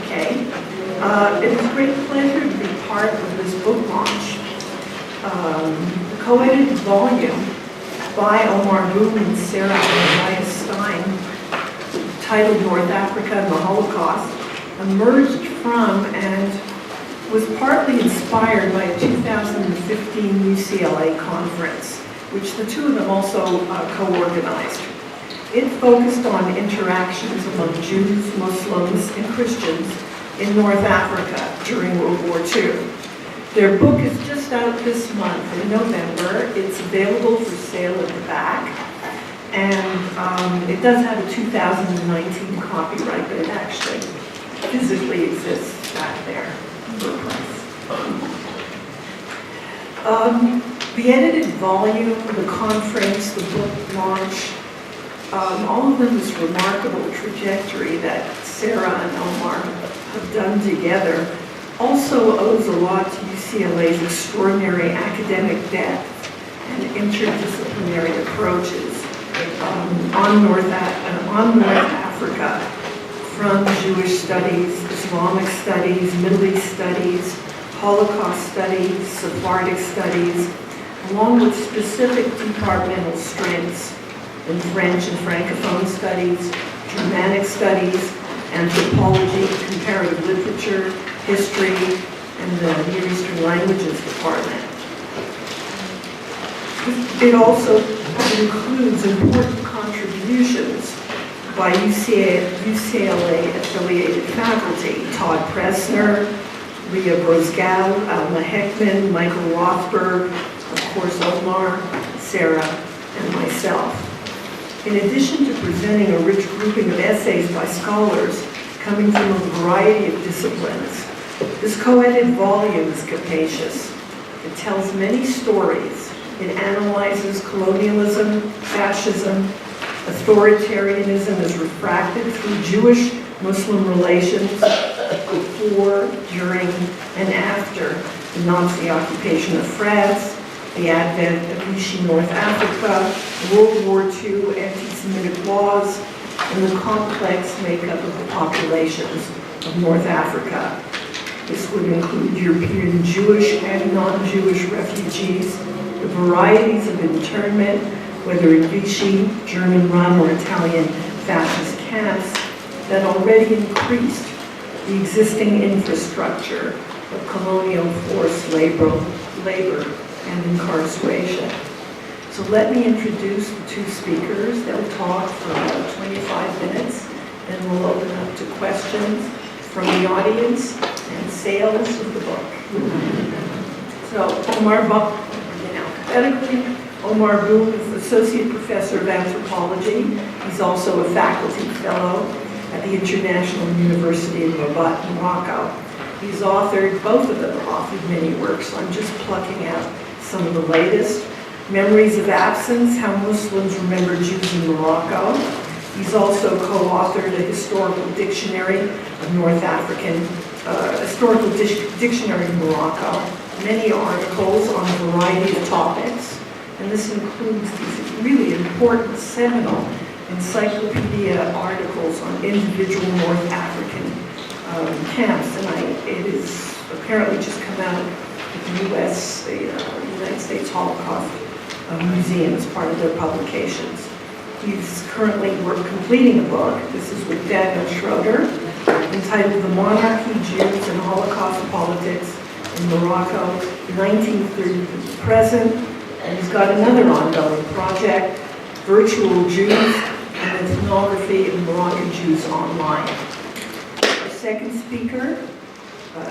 Okay. It is a great pleasure to be part of this book launch. The co-edited volume by Aomar, Boum, and Abrevaya Stein, titled North Africa and the Holocaust, emerged from and was partly inspired by a 2015 UCLA conference, which the two of them also co-organized. It focused on interactions among Jews, Muslims, and Christians in North Africa during World War II. Their book is just out this month in November. It's available for sale at the back. And it does have a 2019 copyright, but it actually physically exists back there for a price. The edited volume, the conference, the book launch, all of them this remarkable trajectory that Sarah and Aomar have done together also owes a lot to UCLA's extraordinary academic depth and interdisciplinary approaches on North Africa, from Jewish studies, Islamic studies, Middle East studies, Holocaust studies, Sephardic studies, along with specific departmental strengths in French and Francophone studies, Germanic studies, anthropology, comparative literature, history, and the Near Eastern Languages Department. It also includes important contributions by UCLA-affiliated faculty: Todd Pressner, Leah Brosgau, Alma Heckman, Michael Rothberg, of course Aomar, Sarah, and myself. In addition to presenting a rich grouping of essays by scholars coming from a variety of disciplines, this co-edited volume is capacious. It tells many stories. It analyzes colonialism, fascism, authoritarianism as refracted through Jewish-Muslim relations before, during, and after the Nazi occupation of France, the advent of Vichy North Africa, World War II anti-Semitic laws, and the complex makeup of the populations of North Africa. This would include European Jewish and non-Jewish refugees, the varieties of internment, whether in Vichy, German-run, or Italian fascist camps, that already increased the existing infrastructure of colonial forced labor and incarceration. So let me introduce the two speakers. They'll talk for about 25 minutes, and we'll open up to questions from the audience and sales of the book. So alphabetically, Aomar Boum is Associate Professor of Anthropology. He's also a faculty fellow at the International University in Rabat, Morocco. He's authored, both of them have authored many works, so I'm just plucking out some of the latest. Memories of Absence, How Muslims Remember Jews in Morocco. He's also co-authored a historical dictionary of North African, historical dictionary of Morocco, many articles on a variety of topics, and this includes these really important seminal encyclopedia articles on individual North African camps, and it is apparently just come out at the United States Holocaust Museum as part of their publications. He's currently completing a book. This is with Daniel Schroeder, entitled The Monarchy, Jews, and Holocaust Politics in Morocco, 1930 to the present. And he's got another ongoing project, Virtual Jews, and Ethnography of Moroccan Jews Online. Our second speaker,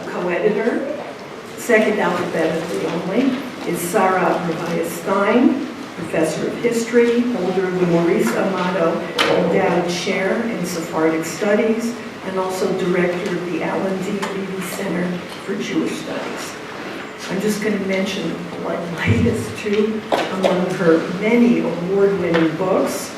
co-editor, second alphabetically only, is Sarah Abrevaya Stein, Professor of History, holder of the Maurice Amado Endowed Chair in Sephardic Studies, and also Director of the Alan D. Levy Center for Jewish Studies. I'm just going to mention the latest two among her many award-winning books.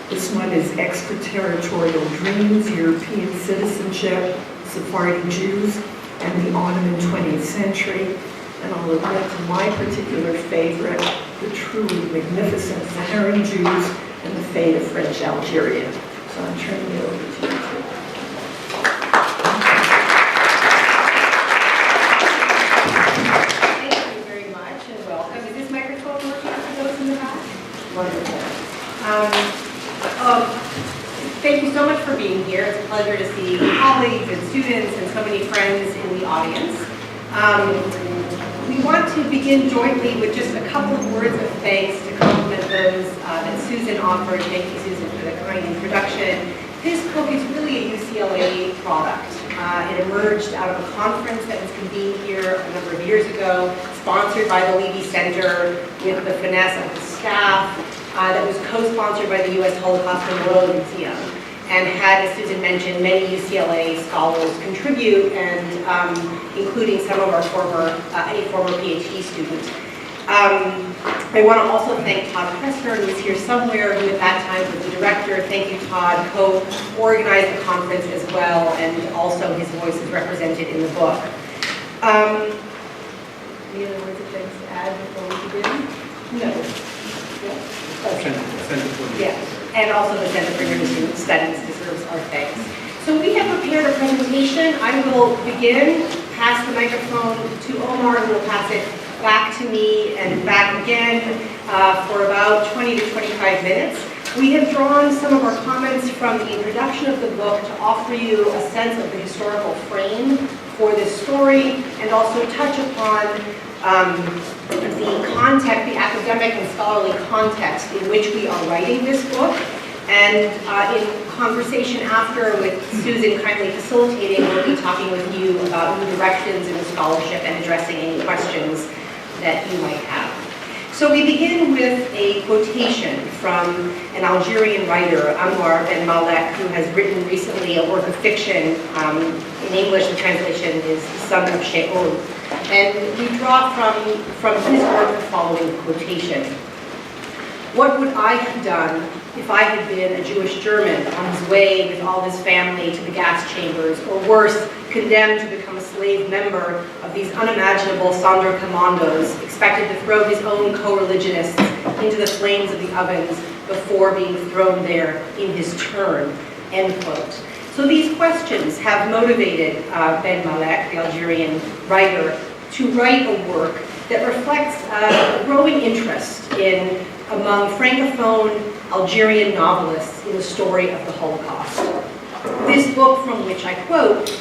This one is Extraterritorial Dreams, European Citizenship, Sephardi Jews, and the Ottoman 20th Century. And I'll admit to my particular favorite, the truly magnificent Saharan Jews and the fate of French Algeria. So I'm turning it over to you. pleasure to see colleagues and students and so many friends in the audience. We want to begin jointly with just a couple of words of thanks to complement those that Susan offered. Thank you, Susan, for the kind introduction. This book is really a UCLA product. It emerged out of a conference that was convened here a number of years ago, sponsored by the Levy Center with the finesse of the staff, that was co-sponsored by the U.S. Holocaust Memorial Museum, and had, as Susan mentioned, many UCLA scholars contribute, and including some of our former PhD students. I want to also thank Todd Pressner, who's here somewhere, who at that time was the director. Thank you, Todd, co-organized the conference as well, and also his voice is represented in the book. Any other words of thanks to add before we begin? No. Yeah, and also the Center for International Studies deserves our thanks. So we have prepared a presentation. I will begin, pass the microphone to Omar, who will pass it back to me and back again for about 20 to 25 minutes. We have drawn some of our comments from the introduction of the book to offer you a sense of the historical frame for this story, and also touch upon the context, the academic and scholarly context in which we are writing this book. And in conversation after, with Susan kindly facilitating, we'll be talking with you about new directions in the scholarship and addressing any questions that you might have. So we begin with a quotation from an Algerian writer, Aomar Ben Malek, who has written recently a work of fiction. In English, the translation is Son of Sheol. And we draw from his work the following quotation. "What would I have done if I had been a Jewish German on his way with all his family to the gas chambers, or worse, condemned to become a slave member of these unimaginable Sonderkommandos, expected to throw his own co-religionists into the flames of the ovens before being thrown there in his turn," end quote. So these questions have motivated Ben Malek, the Algerian writer, to write a work that reflects a growing interest among Francophone Algerian novelists in the story of the Holocaust. This book, from which I quote,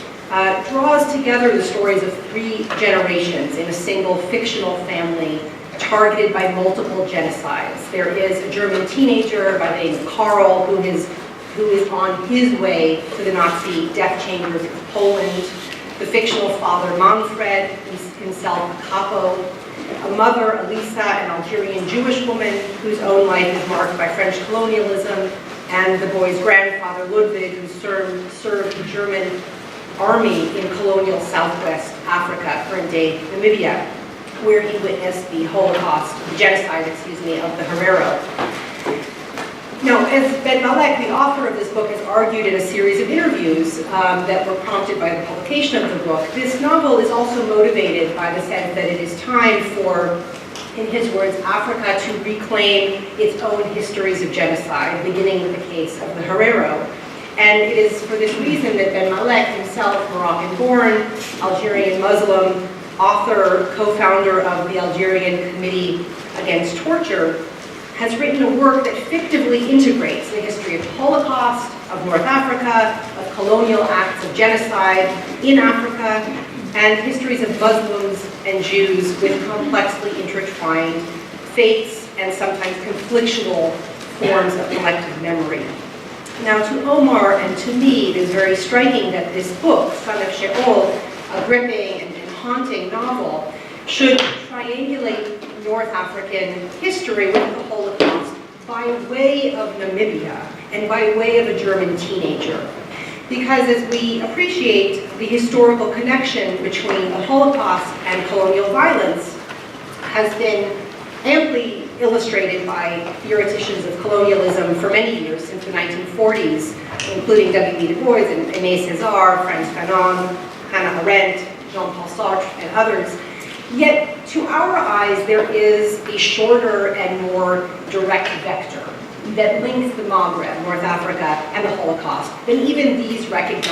draws together the stories of 3 generations in a single fictional family targeted by multiple genocides. There is a German teenager by the name of Karl who is on his way to the Nazi death chambers of Poland, the fictional father Manfred, himself a capo, a mother, Elisa, an Algerian Jewish woman whose own life is marked by French colonialism, and the boy's grandfather, Ludwig, who served the German army in colonial Southwest Africa, current-day Namibia, where he witnessed the Holocaust, the genocide, of the Herero. Now, as Ben Malek, the author of this book, has argued in a series of interviews that were prompted by the publication of the book, this novel is also motivated by the sense that it is time for, in his words, Africa to reclaim its own histories of genocide, beginning with the case of the Herero. And it is for this reason that Ben Malek, himself Moroccan-born, Algerian Muslim, author, co-founder of the Algerian Committee Against Torture, has written a work that fictively integrates the history of the Holocaust, of North Africa, of colonial acts of genocide in Africa, and histories of Muslims and Jews with complexly intertwined faiths and sometimes conflictual forms of collective memory. Now, to Omar and to me, it is very striking that this book, Son of Sheol, a gripping and haunting novel, should triangulate North African history with the Holocaust by way of Namibia and by way of a German teenager. Because as we appreciate the historical connection between the Holocaust and colonial violence has been amply illustrated by theoreticians of colonialism for many years, since the 1940s, including W.E. Du Bois and Aimé Césaire, Frantz Fanon, Hannah Arendt, Jean-Paul Sartre, and others. Yet, to our eyes, there is a shorter and more direct vector that links the Maghreb, North Africa, and the Holocaust than even these writers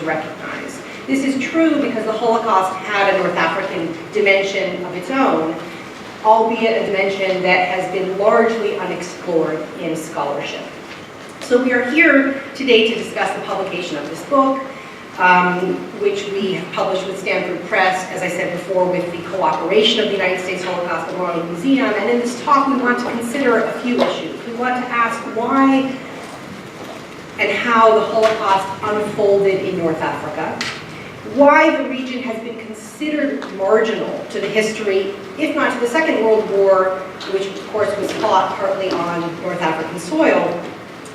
recognize. This is true because the Holocaust had a North African dimension of its own, albeit a dimension that has been largely unexplored in scholarship. So we are here today to discuss the publication of this book, which we have published with Stanford Press, as I said before, with the cooperation of the United States Holocaust Memorial Museum. And in this talk, we want to consider a few issues. We want to ask why and how the Holocaust unfolded in North Africa, why the region has been considered marginal to the history, if not to the Second World War, which of course was fought partly on North African soil,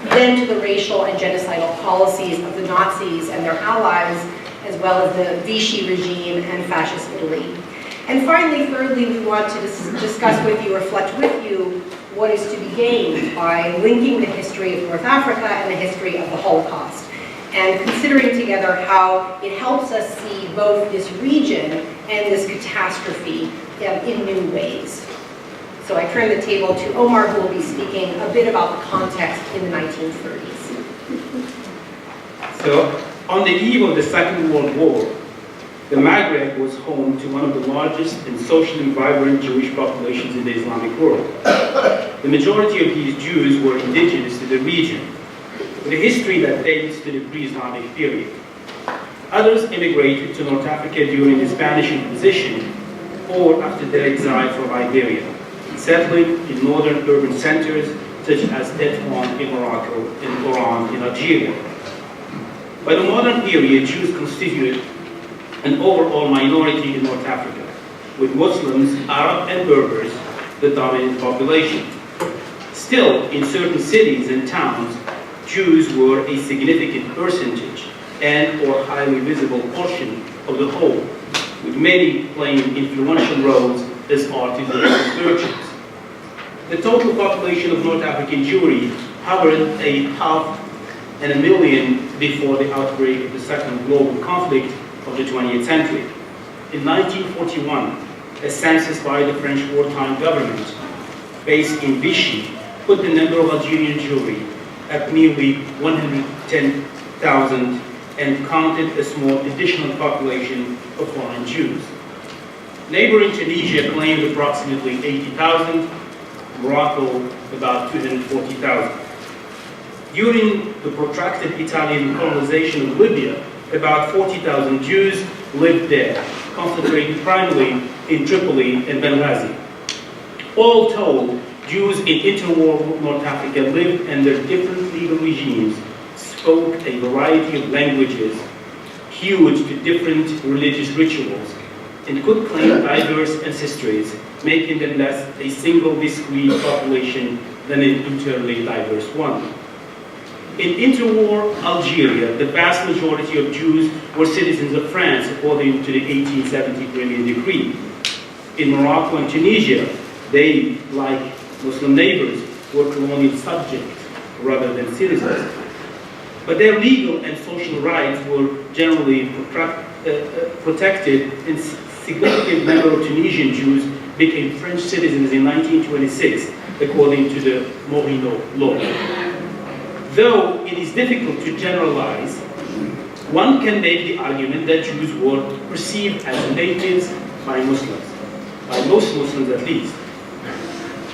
then to the racial and genocidal policies of the Nazis and their allies, as well as the Vichy regime and fascist Italy. And finally, thirdly, we want to discuss with you, reflect with you, what is to be gained by linking the history of North Africa and the history of the Holocaust, and considering together how it helps us see both this region and this catastrophe in new ways. So I turn the table to Aomar, who will be speaking a bit about the context in the 1930s. So, on the eve of the Second World War, the Maghreb was home to one of the largest and socially vibrant Jewish populations in the Islamic world. The majority of these Jews were indigenous to the region, with a history that dates to the pre-Islamic period. Others immigrated to North Africa during the Spanish Inquisition or after their exile from Iberia, settling in northern urban centers such as Tetuan in Morocco and Oran in Algeria. By the modern period, Jews constituted an overall minority in North Africa, with Muslims, Arab, and Berbers the dominant population. Still, in certain cities and towns, Jews were a significant percentage and/or highly visible portion of the whole, with many playing influential roles as artists and researchers. The total population of North African Jewry hovered 500,000 before the outbreak of the Second Global Conflict of the 20th century. In 1941, a census by the French wartime government, based in Vichy, put the number of Algerian Jewry at nearly 110,000 and counted a small additional population of foreign Jews. Neighboring Tunisia claimed approximately 80,000, Morocco about 240,000. During the protracted Italian colonization of Libya, about 40,000 Jews lived there, concentrated primarily in Tripoli and Benghazi. All told, Jews in interwar North Africa lived under different legal regimes, spoke a variety of languages, hewed to different religious rituals, and could claim diverse ancestries, making them less a single discrete population than an internally diverse one. In interwar Algeria, the vast majority of Jews were citizens of France according to the 1870 Crimean Decree. In Morocco and Tunisia, they, like Muslim neighbors, were colonial subjects rather than citizens. But their legal and social rights were generally protected, and significant number of Tunisian Jews became French citizens in 1926, according to the Morino law. Though it is difficult to generalize, one can make the argument that Jews were perceived as natives by Muslims, by most Muslims at least.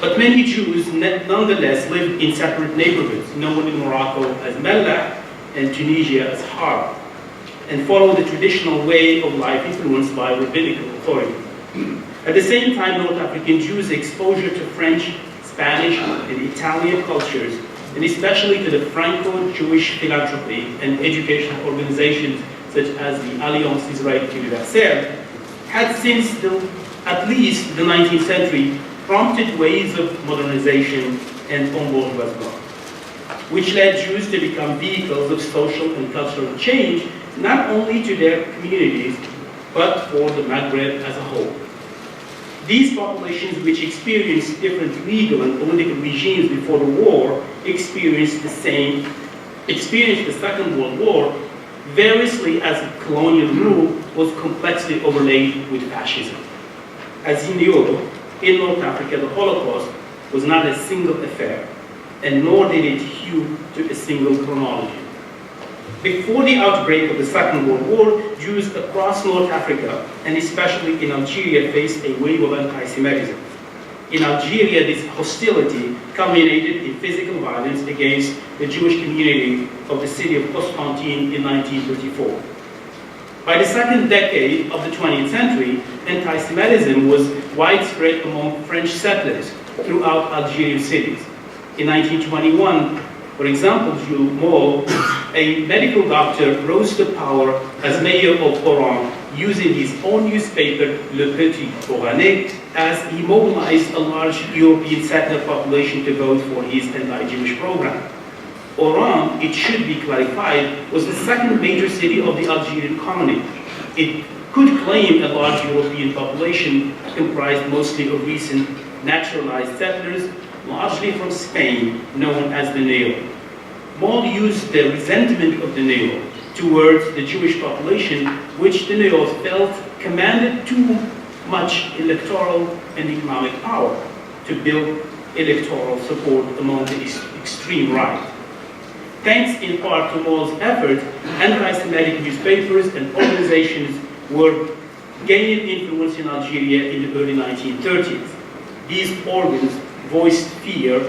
But many Jews nonetheless lived in separate neighborhoods, known in Morocco as Mellah and Tunisia as Har, and followed the traditional way of life influenced by rabbinical authority. At the same time, North African Jews' exposure to French, Spanish, and Italian cultures, and especially to the Franco-Jewish philanthropy and educational organizations such as the Alliance Israélite Universelle, had since at least the 19th century prompted waves of modernization and embourgeoisement, which led Jews to become vehicles of social and cultural change, not only to their communities, but for the Maghreb as a whole. These populations, which experienced different legal and political regimes before the war, experienced the Second World War, variously as colonial rule was complexly overlaid with fascism. As in Europe, in North Africa, the Holocaust was not a single affair, and nor did it hew to a single chronology. Before the outbreak of the Second World War, Jews across North Africa, and especially in Algeria, faced a wave of anti-Semitism. In Algeria, this hostility culminated in physical violence against the Jewish community of the city of Constantine in 1934. By the second decade of the 20th century, anti-Semitism was widespread among French settlers throughout Algerian cities. In 1921, for example, Jules Moll, a medical doctor, rose to power as mayor of Oran, using his own newspaper, Le Petit Oranais, as he mobilized a large European settler population to vote for his anti-Jewish program. Oran, it should be clarified, was the second major city of the Algerian colony. It could claim a large European population comprised mostly of recent naturalized settlers, largely from Spain, known as the Neo. Moll used the resentment of the Neo towards the Jewish population, which the Neos felt commanded too much electoral and economic power to build electoral support among the extreme right. Thanks in part to Moll's efforts, anti-Semitic newspapers and organizations were gaining influence in Algeria in the early 1930s. These organs voiced fear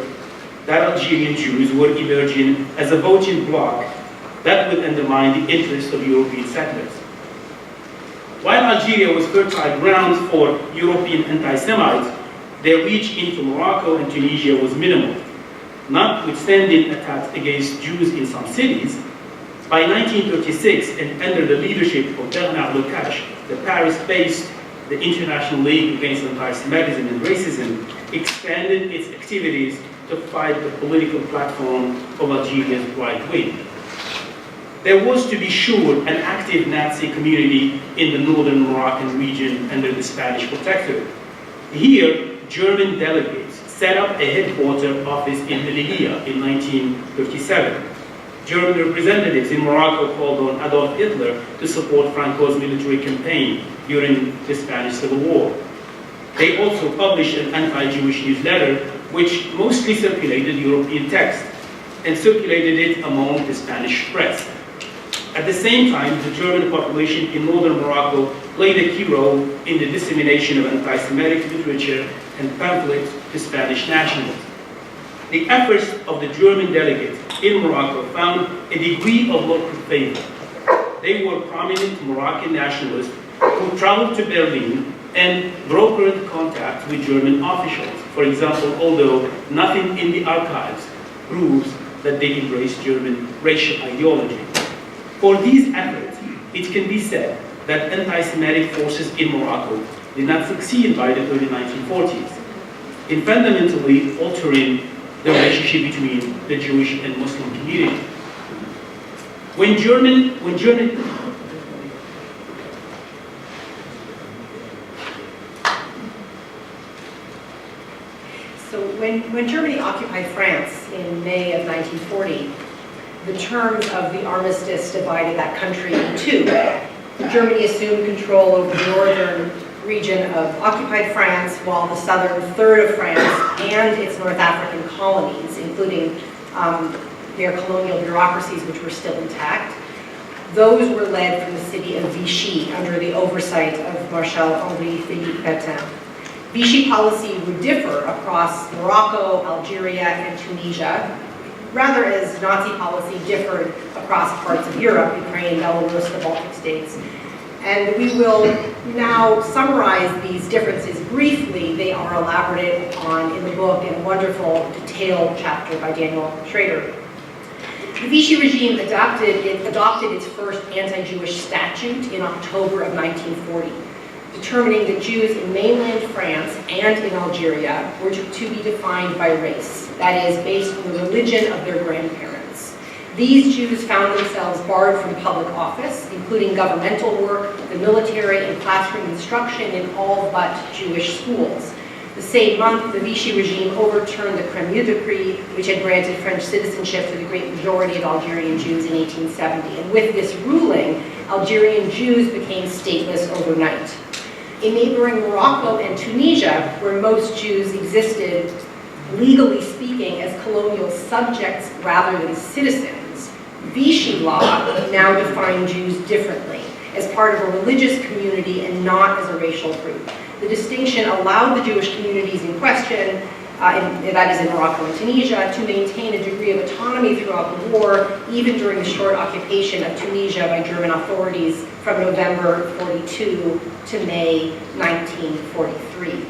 that Algerian Jews were emerging as a voting bloc that would undermine the interests of European settlers. While Algeria was fertile ground for European anti-Semites, their reach into Morocco and Tunisia was minimal. Notwithstanding attacks against Jews in some cities, by 1936, and under the leadership of Bernard Lecache, the Paris-based the International League Against Anti-Semitism and Racism expanded its activities to fight the political platform of Algeria's right wing. There was, to be sure, an active Nazi community in the northern Moroccan region under the Spanish protectorate. Here, German delegates set up a headquarters office in Melilla in 1937. German representatives in Morocco called on Adolf Hitler to support Franco's military campaign during the Spanish Civil War. They also published an anti-Jewish newsletter which mostly circulated European text and circulated it among the Spanish press. At the same time, the German population in northern Morocco played a key role in the dissemination of anti-Semitic literature and pamphlets to Spanish nationals. The efforts of the German delegates in Morocco found a degree of local favor. They were prominent Moroccan nationalists who traveled to Berlin and brokered contact with German officials. For example, although nothing in the archives proves that they embraced German racial ideology. For these efforts, it can be said that anti-Semitic forces in Morocco did not succeed by the early 1940s in fundamentally altering the relationship between the Jewish and Muslim community. When Germany occupied France in May of 1940, the terms of the armistice divided that country in two. Germany assumed control over the northern region of occupied France, while the southern third of France and its North African colonies, including their colonial bureaucracies, which were still intact, those were led from the city of Vichy under the oversight of Marshal Henri Philippe Pétain. Vichy policy would differ across Morocco, Algeria, and Tunisia, rather as Nazi policy differed across parts of Europe, Ukraine, Belarus, the Baltic states. And we will now summarize these differences briefly. They are elaborated on in the book in a wonderful, detailed chapter by Daniel Schrader. The Vichy regime adopted its first anti-Jewish statute in October of 1940, determining that Jews in mainland France and in Algeria were to be defined by race, that is, based on the religion of their grandparents. These Jews found themselves barred from public office, including governmental work, the military, and classroom instruction in all but Jewish schools. The same month, the Vichy regime overturned the Crémieux Decree, which had granted French citizenship to the great majority of Algerian Jews in 1870. And with this ruling, Algerian Jews became stateless overnight. In neighboring Morocco and Tunisia, where most Jews existed, legally speaking, as colonial subjects rather than citizens, Vichy law now defined Jews differently, as part of a religious community and not as a racial group. The distinction allowed the Jewish communities in question, that is in Morocco and Tunisia, to maintain a degree of autonomy throughout the war, even during the short occupation of Tunisia by German authorities from November 42 to May 1943.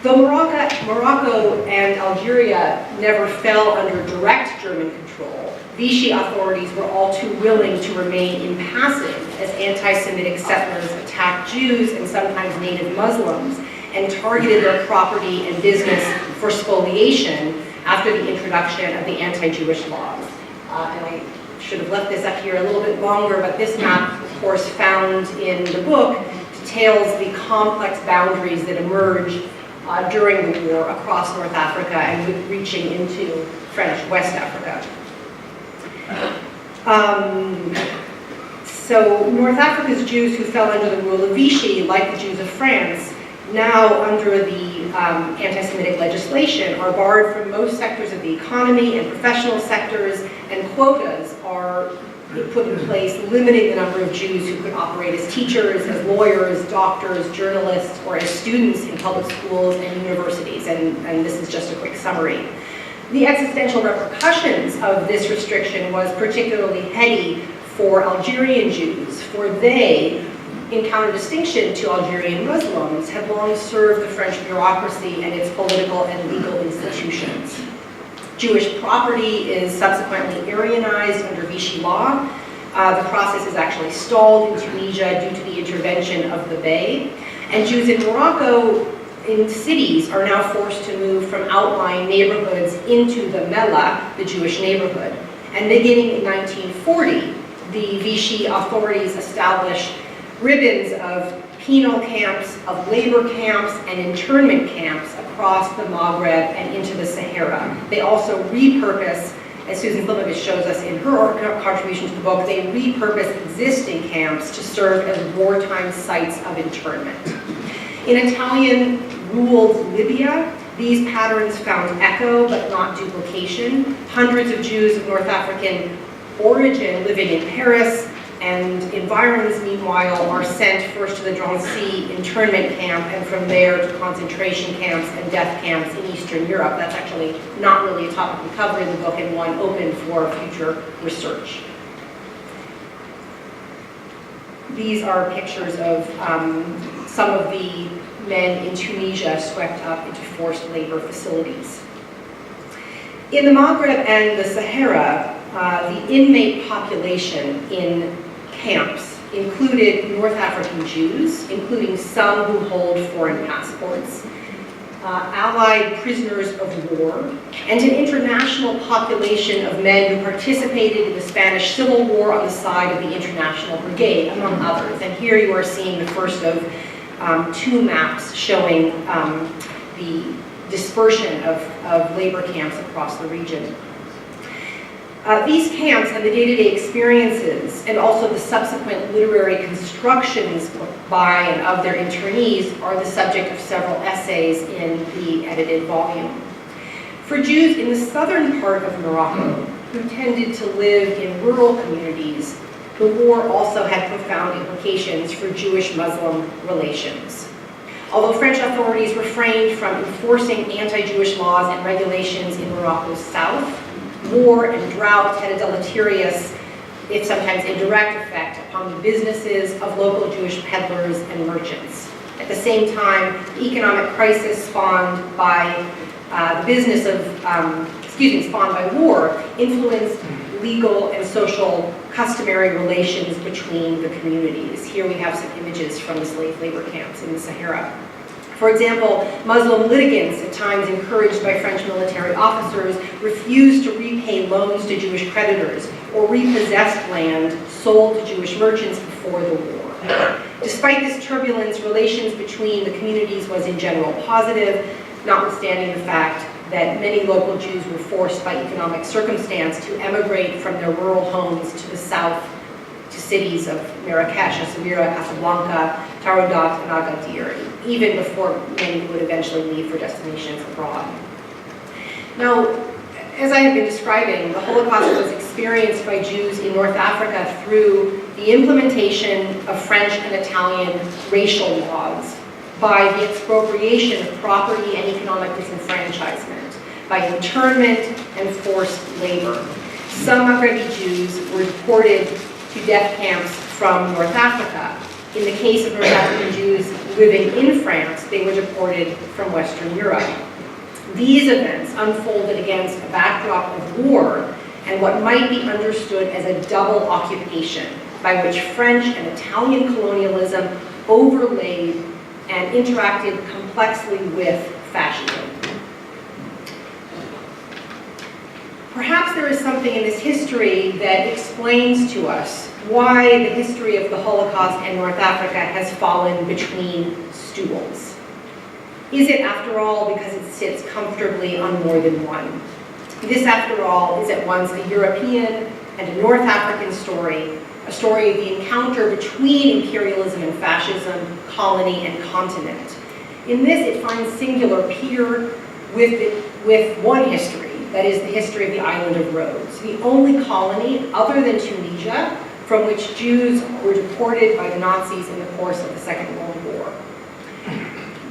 Though Morocco and Algeria never fell under direct German control, Vichy authorities were all too willing to remain impassive as anti-Semitic settlers attacked Jews and sometimes native Muslims and targeted their property and business for spoliation after the introduction of the anti-Jewish laws. And I should have left this up here a little bit longer, but this map, of course, found in the book, details the complex boundaries that emerged during the war across North Africa and reaching into French West Africa. So North Africa's Jews who fell under the rule of Vichy, like the Jews of France, now under the anti-Semitic legislation, are barred from most sectors of the economy and professional sectors, and quotas are put in place limiting the number of Jews who could operate as teachers, as lawyers, doctors, journalists, or as students in public schools and universities, and this is just a quick summary. The existential repercussions of this restriction was particularly heady for Algerian Jews, for they, in counter-distinction to Algerian Muslims, had long served the French bureaucracy and its political and legal institutions. Jewish property is subsequently Aryanized under Vichy law. The process is actually stalled in Tunisia due to the intervention of the Bey. And Jews in Morocco, in cities, are now forced to move from outlying neighborhoods into the Mela, the Jewish neighborhood. And beginning in 1940, the Vichy authorities established ribbons of penal camps, of labor camps, and internment camps across the Maghreb and into the Sahara. They also repurpose, as Susan Slimovic shows us in her contribution to the book, they repurpose existing camps to serve as wartime sites of internment. In Italian-ruled Libya, these patterns found echo but not duplication. Hundreds of Jews of North African origin living in Paris and environs, meanwhile, are sent first to the Drancy internment camp and from there to concentration camps and death camps in Eastern Europe. That's actually not really a topic we cover in the book and one open for future research. These are pictures of some of the men in Tunisia swept up into forced labor facilities. In the Maghreb and the Sahara, the inmate population in camps included North African Jews, including some who hold foreign passports, Allied prisoners of war, and an international population of men who participated in the Spanish Civil War on the side of the International Brigade, among others. And here you are seeing the first of two maps showing the dispersion of labor camps across the region. These camps and the day-to-day experiences, and also the subsequent literary constructions by and of their internees, are the subject of several essays in the edited volume. For Jews in the southern part of Morocco, who tended to live in rural communities, the war also had profound implications for Jewish-Muslim relations. Although French authorities refrained from enforcing anti-Jewish laws and regulations in Morocco's south, war and drought had a deleterious, if sometimes indirect, effect upon the businesses of local Jewish peddlers and merchants. At the same time, the economic crisis spawned by spawned by war influenced legal and social customary relations between the communities. Here we have some images from the slave labor camps in the Sahara. For example, Muslim litigants, at times encouraged by French military officers, refused to repay loans to Jewish creditors or repossessed land sold to Jewish merchants before the war. Despite this turbulence, relations between the communities was in general positive, notwithstanding the fact that many local Jews were forced by economic circumstance to emigrate from their rural homes to the south, to cities of Marrakesh, Essaouira, Casablanca, Taroudat, and Agadir, even before many would eventually leave for destinations abroad. Now, as I have been describing, the Holocaust was experienced by Jews in North Africa through the implementation of French and Italian racial laws by the expropriation of property and economic disenfranchisement, by internment and forced labor. Some Maghreb Jews were deported to death camps from North Africa. In the case of North African Jews living in France, they were deported from Western Europe. These events unfolded against a backdrop of war and what might be understood as a double occupation, by which French and Italian colonialism overlaid and interacted complexly with fascism. Perhaps there is something in this history that explains to us why the history of the Holocaust and North Africa has fallen between stools. Is it, after all, because it sits comfortably on more than one? This, after all, is at once a European and a North African story, a story of the encounter between imperialism and fascism, colony and continent. In this, it finds singular peer with one history, that is the history of the island of Rhodes, the only colony other than Tunisia from which Jews were deported by the Nazis in the course of the Second World War.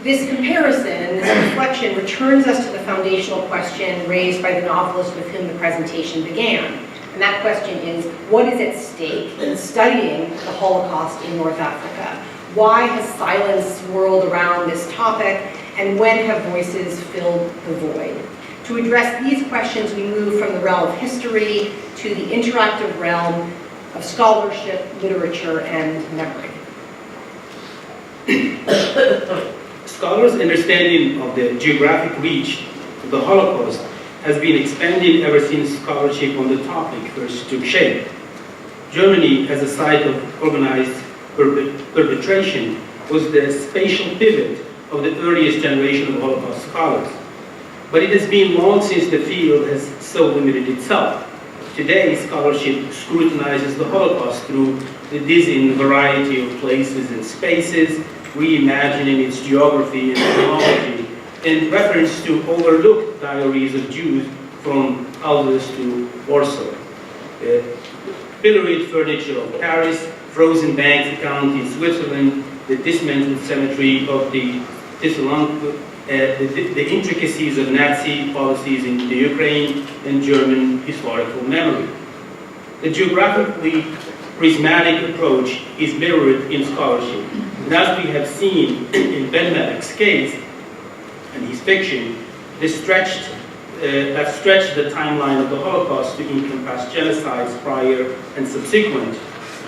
This comparison and this reflection returns us to the foundational question raised by the novelist with whom the presentation began. And that question is, what is at stake in studying the Holocaust in North Africa? Why has silence swirled around this topic, and when have voices filled the void? To address these questions, we move from the realm of history to the interactive realm of scholarship, literature, and memory. Scholars' understanding of the geographic reach of the Holocaust has been expanding ever since scholarship on the topic first took shape. Germany, as a site of organized perpetration, was the spatial pivot of the earliest generation of Holocaust scholars. But it has been long since the field has so limited itself. Today, scholarship scrutinizes the Holocaust through the dizzying variety of places and spaces, reimagining its geography and technology, in reference to overlooked diaries of Jews from Alsace to Warsaw. The pilloried furniture of Paris, frozen bank account in Switzerland, the dismantled cemetery of the Thessaloniki, the intricacies of Nazi policies in the Ukraine and German historical memory. The geographically prismatic approach is mirrored in scholarship. And as we have seen in Ben Malek's case and his fiction, that stretched the timeline of the Holocaust to encompass genocides prior and subsequent,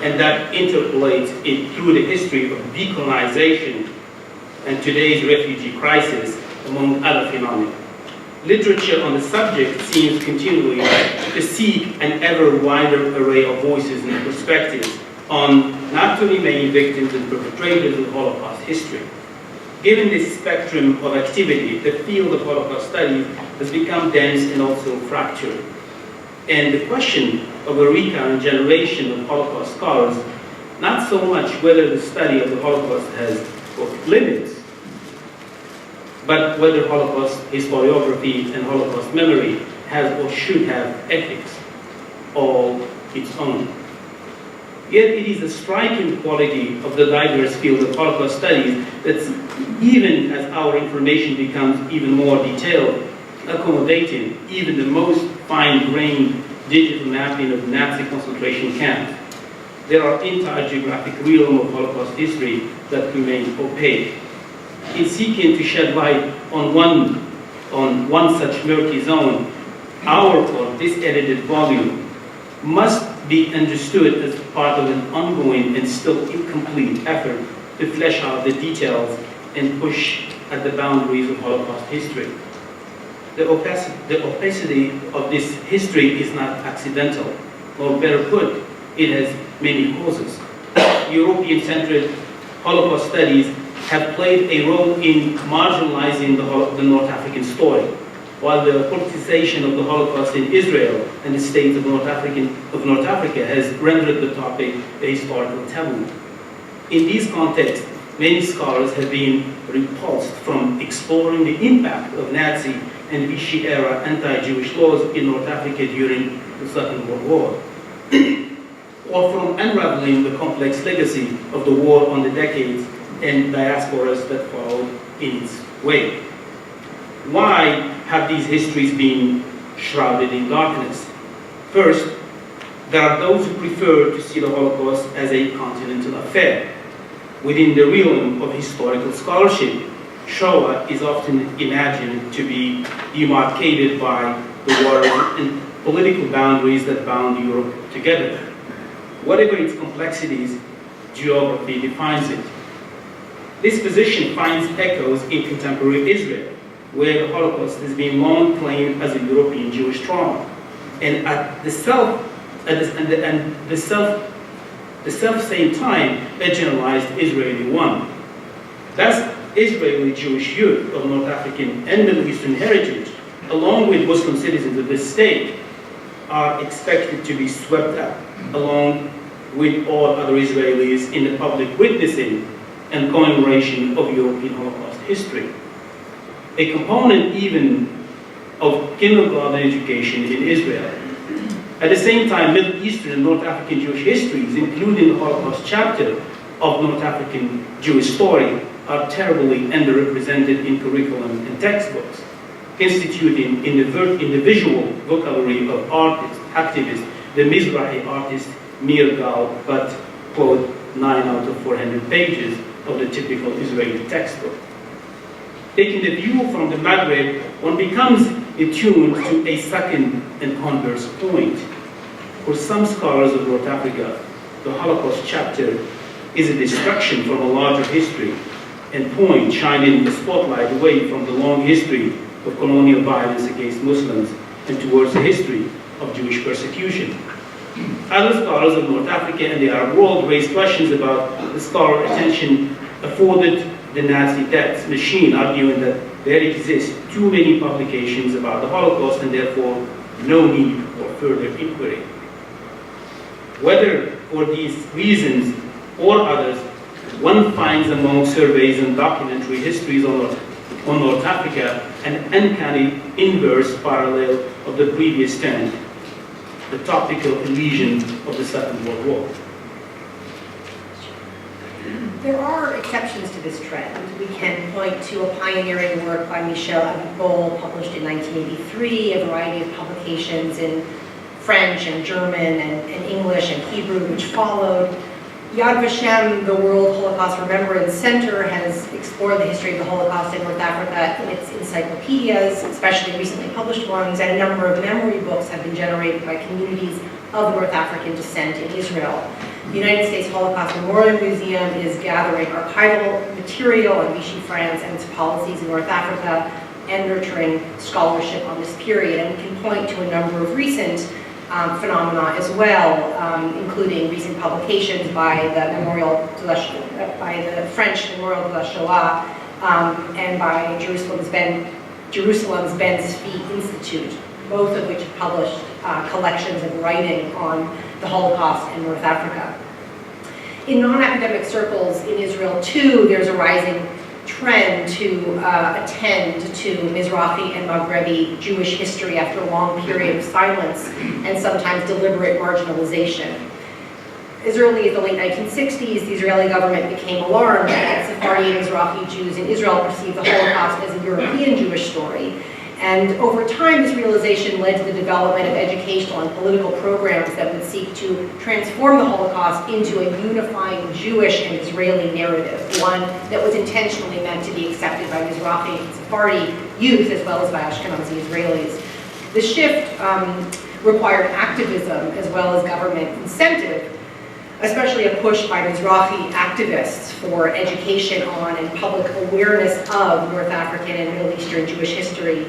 and that interpolates it through the history of decolonization and today's refugee crisis, among other phenomena. Literature on the subject seems continually to seek an ever wider array of voices and perspectives on not to remain victims and perpetrators of Holocaust history. Given this spectrum of activity, the field of Holocaust studies has become dense and also fractured. And the question of a recurrent generation of Holocaust scholars, not so much whether the study of the Holocaust has limits, but whether Holocaust historiography and Holocaust memory has or should have ethics all its own. Yet it is a striking quality of the diverse field of Holocaust studies that even as our information becomes even more detailed, accommodating even the most fine-grained digital mapping of Nazi concentration camps, there are entire geographic realm of Holocaust history that remain opaque. In seeking to shed light on one such murky zone, our or this edited volume must be understood as part of an ongoing and still incomplete effort to flesh out the details and push at the boundaries of Holocaust history. The opacity of this history is not accidental, or better put, it has many causes. European-centered Holocaust studies have played a role in marginalizing the North African story, while the politicization of the Holocaust in Israel and the state of North Africa has rendered the topic a historical taboo. In these contexts, many scholars have been repulsed from exploring the impact of Nazi and Vichy-era anti-Jewish laws in North Africa during the Second World War, or from unraveling the complex legacy of the war on the decades and diasporas that followed in its wake. Why have these histories been shrouded in darkness? First, there are those who prefer to see the Holocaust as a continental affair. Within the realm of historical scholarship, Shoah is often imagined to be demarcated by the wars and political boundaries that bound Europe together. Whatever its complexities, geography defines it. This position finds echoes in contemporary Israel, where the Holocaust has been long claimed as a European Jewish trauma, and at the self-same time, a generalized Israeli one. Thus, Israeli Jewish youth of North African and Middle Eastern heritage, along with Muslim citizens of this state, are expected to be swept up, along with all other Israelis, in the public witnessing and commemoration of European Holocaust history. A component even of kindergarten education in Israel. At the same time, Middle Eastern and North African Jewish histories, including the Holocaust chapter of North African Jewish story, are terribly underrepresented in curriculum and textbooks, constituting in the visual vocabulary of artists, activists, the Mizrahi artist Mir Gal, but, quote, 9 out of 400 pages of the typical Israeli textbook. Taking the view from the Maghreb, one becomes attuned to a second and converse point. For some scholars of North Africa, the Holocaust chapter is a distraction from a larger history and point shining the spotlight away from the long history of colonial violence against Muslims and towards the history of Jewish persecution. Other scholars of North Africa and the Arab world raise questions about the scholar attention afforded the Nazi death machine, arguing that there exist too many publications about the Holocaust and therefore no need for further inquiry. Whether for these reasons or others, one finds among surveys and documentary histories on North Africa an uncanny inverse parallel of the previous trend, the topical elision of the Second World War. There are exceptions to this trend. We can point to a pioneering work by Michel Abitbol, published in 1983, a variety of publications in French and German and English and Hebrew, which followed. Yad Vashem, the World Holocaust Remembrance Center, has explored the history of the Holocaust in North Africa in its encyclopedias, especially recently published ones, and a number of memory books have been generated by communities of North African descent in Israel. The United States Holocaust Memorial Museum is gathering archival material on Vichy France and its policies in North Africa and nurturing scholarship on this period. And we can point to a number of recent phenomena as well, including recent publications by the French Memorial de la Shoah and by Jerusalem's Ben Zvi Institute, both of which have published collections of writing on the Holocaust in North Africa. In non-academic circles in Israel, too, there's a rising trend to attend to Mizrahi and Maghrebi Jewish history after a long period of silence and sometimes deliberate marginalization. As early as the late 1960s, the Israeli government became alarmed that Sephardi and Mizrahi Jews in Israel perceived the Holocaust as a European Jewish story. And over time, this realization led to the development of educational and political programs that would seek to transform the Holocaust into a unifying Jewish and Israeli narrative, one that was intentionally meant to be accepted by Mizrahi and Sephardi youth as well as by Ashkenazi Israelis. The shift required activism as well as government incentive, especially a push by Mizrahi activists for education on and public awareness of North African and Middle Eastern Jewish history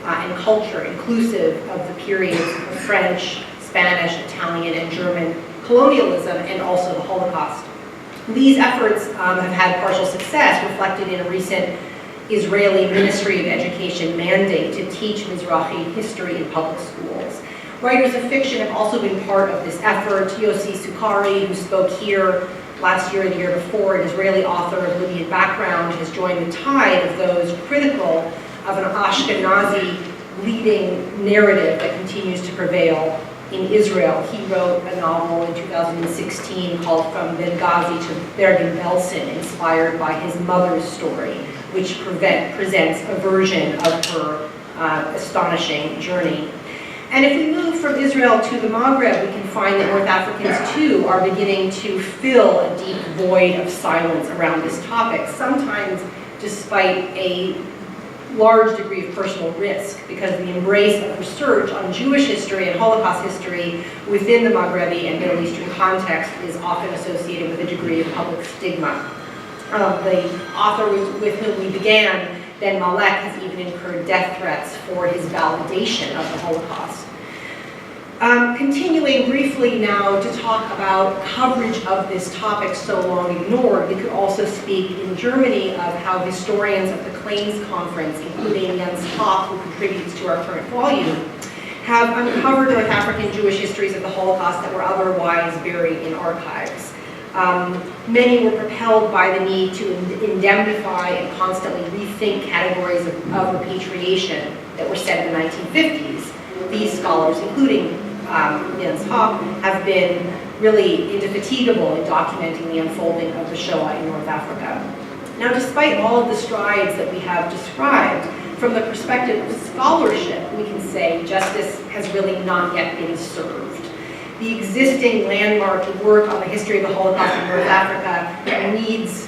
and culture, inclusive of the periods of French, Spanish, Italian, and German colonialism, and also the Holocaust. These efforts have had partial success, reflected in a recent Israeli Ministry of Education mandate to teach Mizrahi history in public schools. Writers of fiction have also been part of this effort. Yossi Sukari, who spoke here last year or the year before, an Israeli author of Libyan background, has joined the tide of those critical of an Ashkenazi leading narrative that continues to prevail in Israel. He wrote a novel in 2016 called From Benghazi to Bergen-Belsen, inspired by his mother's story, which presents a version of her astonishing journey. And if we move from Israel to the Maghreb, we can find that North Africans too are beginning to fill a deep void of silence around this topic, sometimes despite a large degree of personal risk, because the embrace of research on Jewish history and Holocaust history within the Maghrebi and Middle Eastern context is often associated with a degree of public stigma. The author with whom we began, Ben Malek, has even incurred death threats for his validation of the Holocaust. Continuing briefly now to talk about coverage of this topic so long ignored, we could also speak in Germany of how historians of the Claims Conference, including Jens Hoff, who contributes to our current volume, have uncovered North African Jewish histories of the Holocaust that were otherwise buried in archives. Many were propelled by the need to indemnify and constantly rethink categories of repatriation that were set in the 1950s. These scholars, including Jens Hoff, have been really indefatigable in documenting the unfolding of the Shoah in North Africa. Now, despite all of the strides that we have described, from the perspective of scholarship, we can say justice has really not yet been served. The existing landmark work on the history of the Holocaust in North Africa needs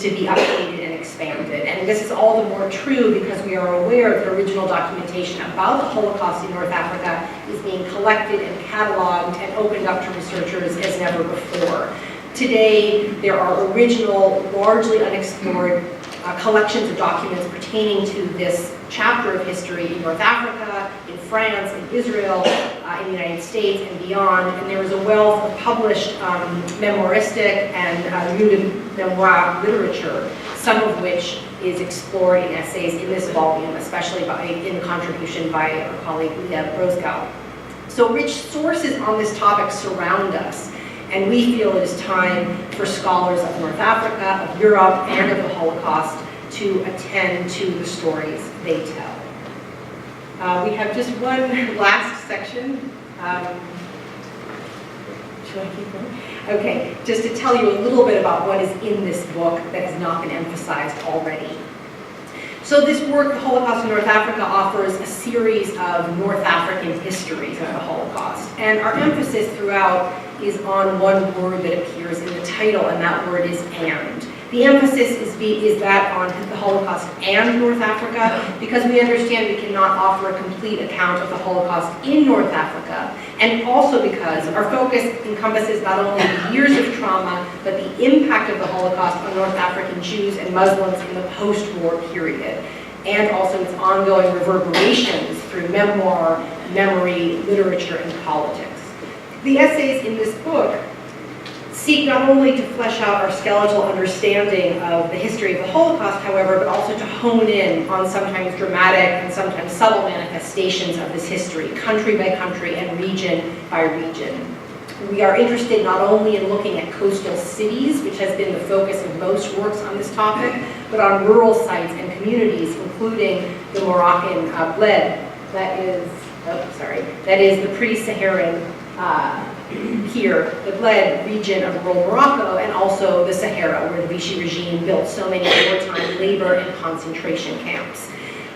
to be updated and expanded. And this is all the more true because we are aware that original documentation about the Holocaust in North Africa is being collected and cataloged and opened up to researchers as never before. Today, there are original, largely unexplored collections of documents pertaining to this chapter of history in North Africa, in France, in Israel, in the United States, and beyond. And there is a wealth of published memoiristic and memoir literature, some of which is explored in essays in this volume, especially in contribution by our colleague Leah Rosgau. So rich sources on this topic surround us, and we feel it is time for scholars of North Africa, of Europe, and of the Holocaust to attend to the stories they tell. We have just one last section. Should I keep going? Okay, just to tell you a little bit about what is in this book that has not been emphasized already. So this work, The Holocaust in North Africa, offers a series of North African histories of the Holocaust. And our emphasis throughout is on one word that appears in the title, and that word is "and." The emphasis is that on the Holocaust and North Africa, because we understand we cannot offer a complete account of the Holocaust in North Africa, and also because our focus encompasses not only the years of trauma, but the impact of the Holocaust on North African Jews and Muslims in the post-war period, and also its ongoing reverberations through memoir, memory, literature, and politics. The essays in this book seek not only to flesh out our skeletal understanding of the history of the Holocaust, however, but also to hone in on sometimes dramatic and sometimes subtle manifestations of this history, country by country and region by region. We are interested not only in looking at coastal cities, which has been the focus of most works on this topic, but on rural sites and communities, including the Moroccan Bled, that is the pre-Saharan here, the Bled region of rural Morocco, and also the Sahara, where the Vichy regime built so many wartime labor and concentration camps.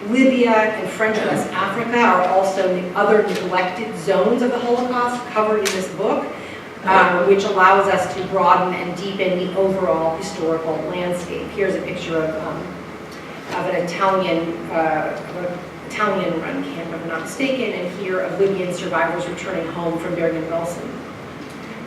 Libya and French West Africa are also the other neglected zones of the Holocaust covered in this book, which allows us to broaden and deepen the overall historical landscape. Here's a picture of an Italian-run camp, if I'm not mistaken, and here of Libyan survivors returning home from Bergen-Belsen.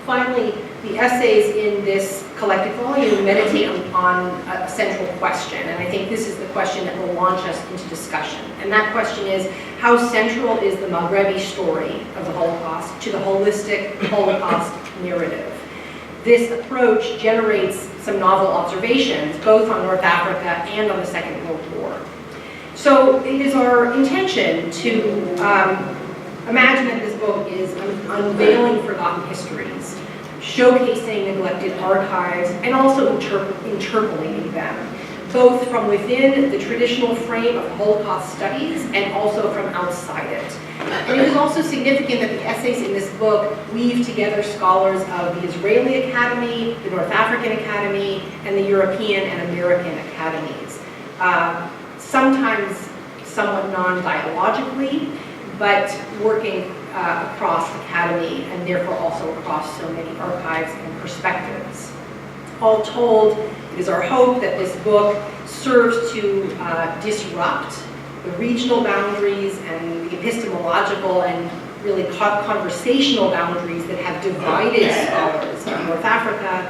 Finally, the essays in this collected volume meditate on a central question, and I think this is the question that will launch us into discussion. And that question is, how central is the Maghrebi story of the Holocaust to the holistic Holocaust narrative? This approach generates some novel observations, both on North Africa and on the Second World War. So it is our intention to imagine that this book is unveiling forgotten histories, showcasing neglected archives, and also interpolating them. both from within the traditional frame of Holocaust studies and also from outside it. And it is also significant that the essays in this book weave together scholars of the Israeli Academy, the North African Academy, and the European and American academies. Sometimes somewhat non-dialogically, but working across academy and therefore also across so many archives and perspectives. All told, it is our hope that this book serves to disrupt the regional boundaries and the epistemological and really conversational boundaries that have divided scholars in North Africa,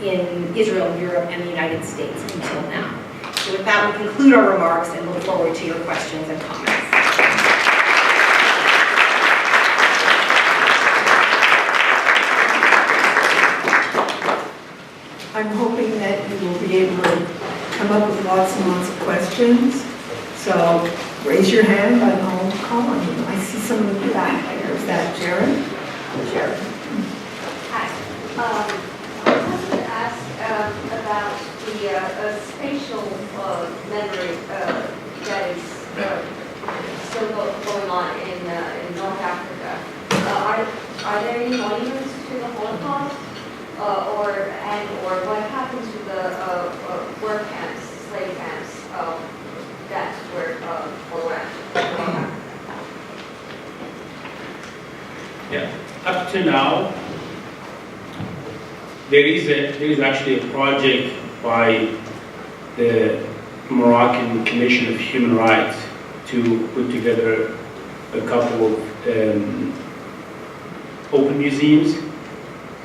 in Israel, Europe, and the United States until now. So with that, we conclude our remarks and look forward to your questions and comments. I'm hoping that you will be able to come up with lots and lots of questions. So raise your hand and I'll call on you. I see someone in the back there. Is that Jared? Jared. Hi. I wanted to ask about the spatial memory that is still going on in North Africa. Are there any monuments to the Holocaust, or what happened to the work camps, slave camps that were around? Yeah. Up to now, there is actually a project by the Moroccan Commission of Human Rights to put together a couple of open museums,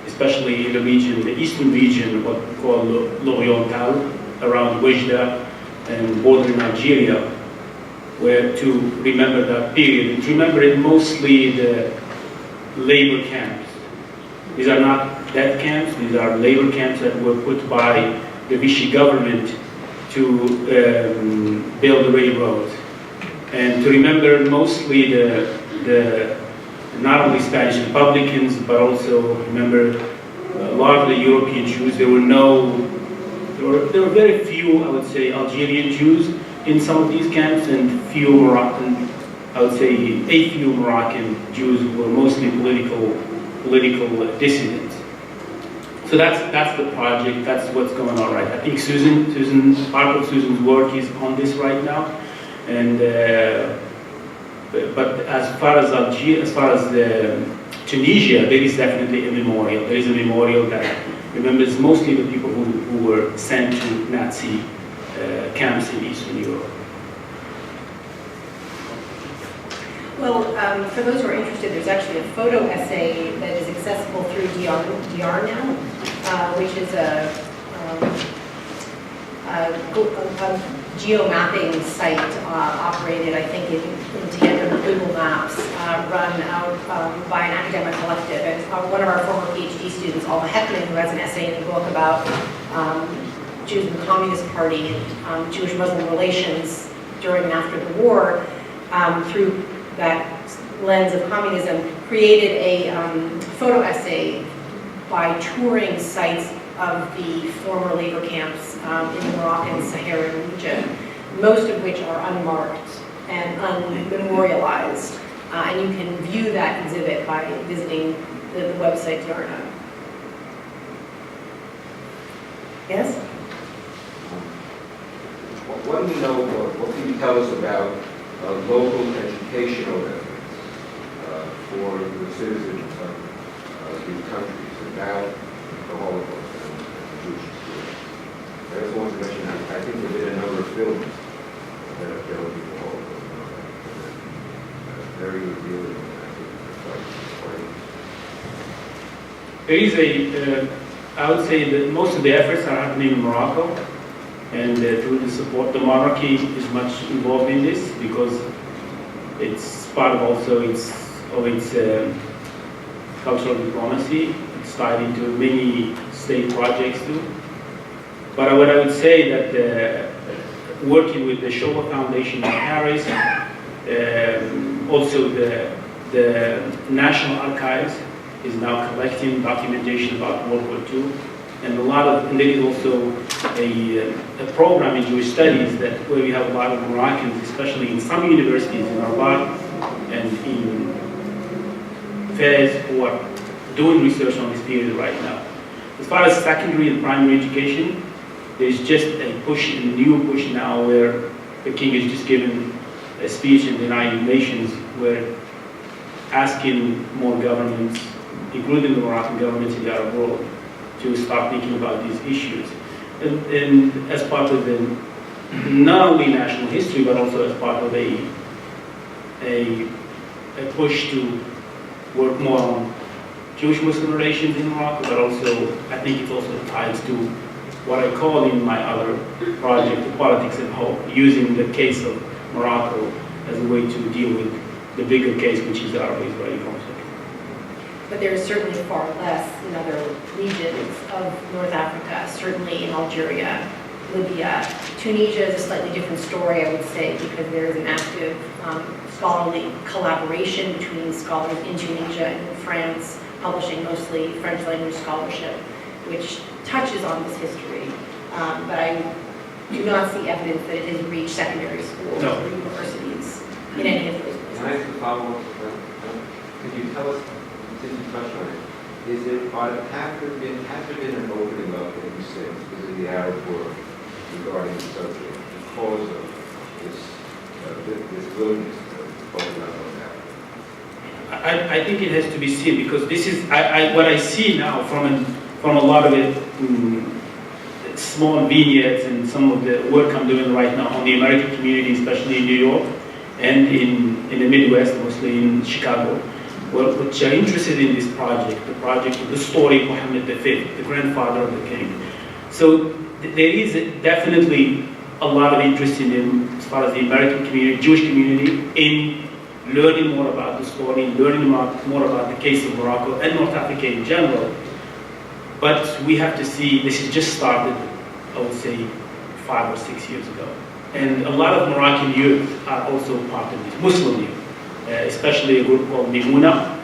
especially in the region, the eastern region, what we call l'Oriental, around Oujda and bordering Algeria, where to remember that period, and to remember it mostly the labor camps. These are not death camps, these are labor camps that were put by the Vichy government to build the railroad. And to remember mostly the not only Spanish Republicans, but also remember a lot of the European Jews. There were very few, I would say, Algerian Jews in some of these camps, and few Moroccan, I would say a few Moroccan Jews who were mostly political dissidents. So that's the project, that's what's going on right now. I think part of Susan's work is on this right now. And but as far as Tunisia, there is definitely a memorial. There is a memorial that remembers mostly the people who were sent to Nazi camps in Eastern Europe. Well, for those who are interested, there's actually a photo essay that is accessible through DR now, which is a geo-mapping site operated, I think, in tandem with Google Maps, run out by an academic collective. And one of our former PhD students, Alma Heckman, who has an essay in the book about Jews in the Communist Party and Jewish-Muslim relations during and after the war, through that lens of communism, created a photo essay by touring sites of the former labor camps in the Moroccan Saharan region, most of which are unmarked and unmemorialized. And you can view that exhibit by visiting the website Yarna. Yes? What do you know, what can you tell us about local educational efforts for the citizens of these countries about the Holocaust and the Jewish experience? I also want to mention, I think there have been a number of films that have dealt with the Holocaust, very revealing, and I think it's quite There is I would say that most of the efforts are happening in Morocco, and through the support, the monarchy is much involved in this because it's part of also its cultural diplomacy. It's tied into many state projects too. But what I would say that working with the Shoah Foundation in Paris, also the National Archives is now collecting documentation about World War II. And and there is also a program in Jewish studies where we have a lot of Moroccans, especially in some universities in Rabat and in Fez, who are doing research on this period right now. As far as secondary and primary education, there's just a new push now where the king has just given a speech in the United Nations where asking more governments, including the Moroccan government in the Arab world, to start thinking about these issues. And as part of the not only national history, but also as part of a push to work more on Jewish-Muslim relations in Morocco, but also, I think it also ties to what I call in my other project, the politics of hope, using the case of Morocco as a way to deal with the bigger case, which is the Arab-Israeli conflict. But there is certainly far less in other regions of North Africa, certainly in Algeria, Libya. Tunisia is a slightly different story, I would say, because there is an active scholarly collaboration between scholars in Tunisia and in France, publishing mostly French language scholarship, which touches on this history. But I do not see evidence that it has reached secondary schools or universities in any of those places. Can I ask a follow-up? Could you tell us, since you touched on it, has there been an opening up in the sense because of the Arab world regarding the subject because of this willingness to focus on that? I think it has to be seen because this is what I see now from a lot of it, small vignettes and some of the work I'm doing right now on the American community, especially in New York and in the Midwest, mostly in Chicago, which are interested in this project, the story of Mohammed V, the grandfather of the king. So there is definitely a lot of interest in him as far as the American community, Jewish community, in learning more about the story, learning more about the case of Morocco and North Africa in general. But we have to see, this has just started, I would say, 5 or 6 years ago. And a lot of Moroccan youth are also part of this, Muslim youth, especially a group called Mimuna.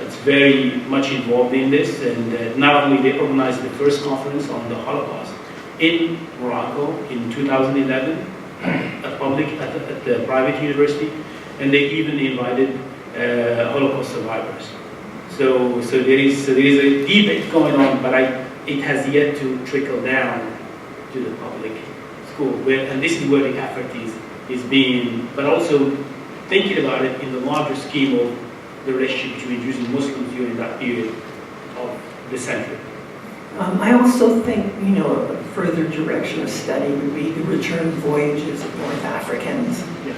It's very much involved in this, and not only they organized the first conference on the Holocaust in Morocco in 2011, at the private university, and they even invited Holocaust survivors. So there is a debate going on, but it has yet to trickle down to the public school. And this is where the effort is being, but also thinking about it in the larger scheme of the relationship between Jews and Muslims during that period of the century. I also think, a further direction of study would be the return voyages of North Africans. Yeah.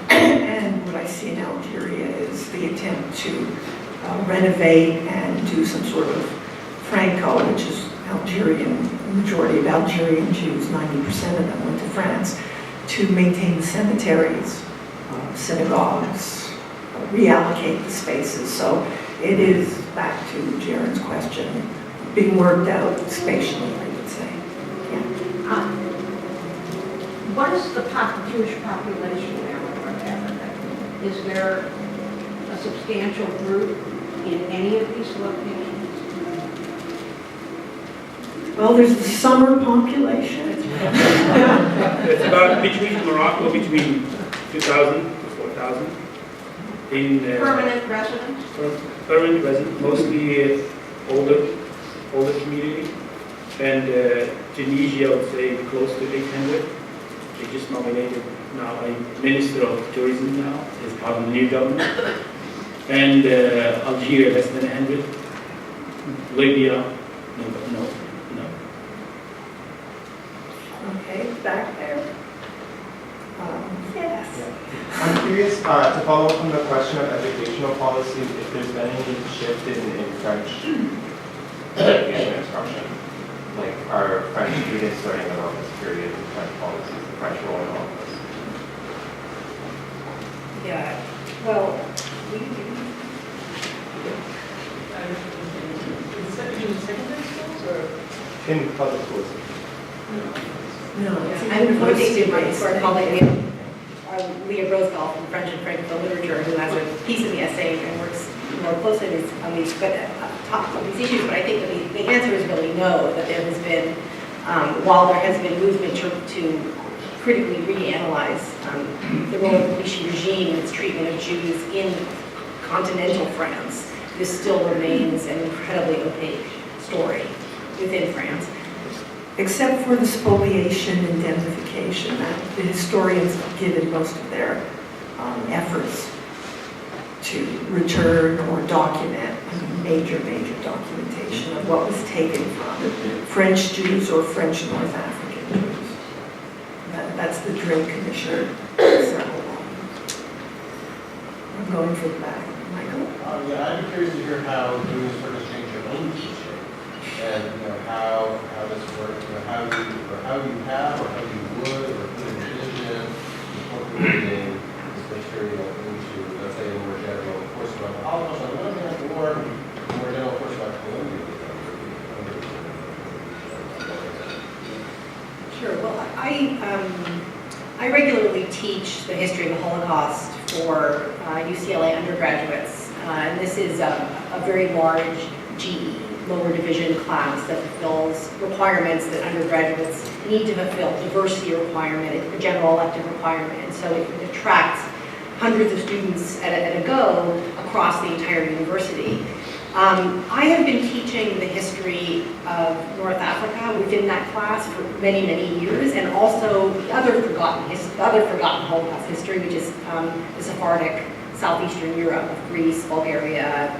And what I see in Algeria is the attempt to renovate and do some sort of Franco, which is majority of Algerian Jews, 90% of them went to France, to maintain the cemeteries, synagogues, reallocate the spaces. So it is, back to Jaren's question, being worked out spatially, I would say. Yeah. What is the Jewish population now in North Africa? Is there a substantial group in any of these locations? Well, there's the summer population. It's about between Morocco, between 2,000 to 4,000. Permanent residents? Permanent residents, mostly older community. And Tunisia, I would say, close to 800. They just nominated now a minister of tourism now as part of the new government. And Algeria, less than 100. Libya, no. Okay, back there. Yes. I'm curious to follow up on the question of educational policy, if there's been any shift in French education instruction. Like, are French students learning about this period of French policies, the French role in all of this? Yeah, well, In secondary schools or? In public schools. No, I'm quoting my colleague, Leah Rosegall from French and Francophone Literature, who has a piece in the essay and works more closely on these issues, but I think the answer is really no. know that there has been, while there has been movement to critically reanalyze the role of the Vichy regime and its treatment of Jews in continental France, this still remains an incredibly opaque story within France. Except for the spoliation and indemnification, that the historians have given most of their efforts to return or document major documentation of what was taken from French Jews or French North African Jews. That's the Drake Commissioner. So, I'm going for the back. Michael? Yeah, I'd be curious to hear how you sort of change your own teaching, and how this works, how you have or how you would or could envision incorporating this material into, let's say, a more general course about the Holocaust on one hand, or a more general course about colonialism. Sure. Well, I regularly teach the history of the Holocaust for UCLA undergraduates, and this is a very large GE, lower division class that fulfills requirements that undergraduates need to fulfill, diversity requirement, a general elective requirement, and so it attracts hundreds of students at a go across the entire university. I have been teaching the history of North Africa within that class for many, many years, and also the other forgotten Holocaust history, which is the Sephardic Southeastern Europe of Greece, Bulgaria,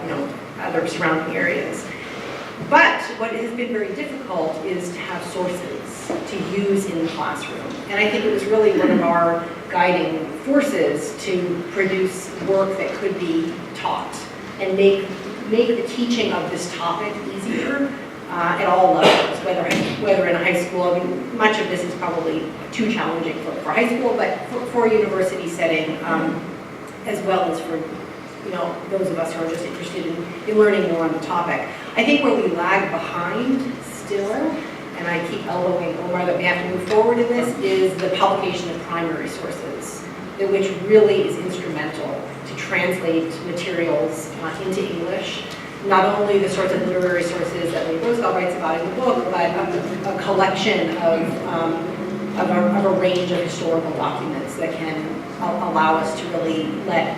other surrounding areas. But what has been very difficult is to have sources to use in the classroom. And I think it was really one of our guiding forces to produce work that could be taught and make the teaching of this topic easier at all levels, whether in a high school. I mean, much of this is probably too challenging for high school, but for a university setting, as well as for those of us who are just interested in learning more on the topic. I think where we lag behind still, and I keep elbowing Aomar that we have to move forward in this, is the publication of primary sources, which really is instrumental to translate materials into English. Not only the sorts of literary sources that Lee Roosevelt writes about in the book, but a collection of a range of historical documents that can allow us to really let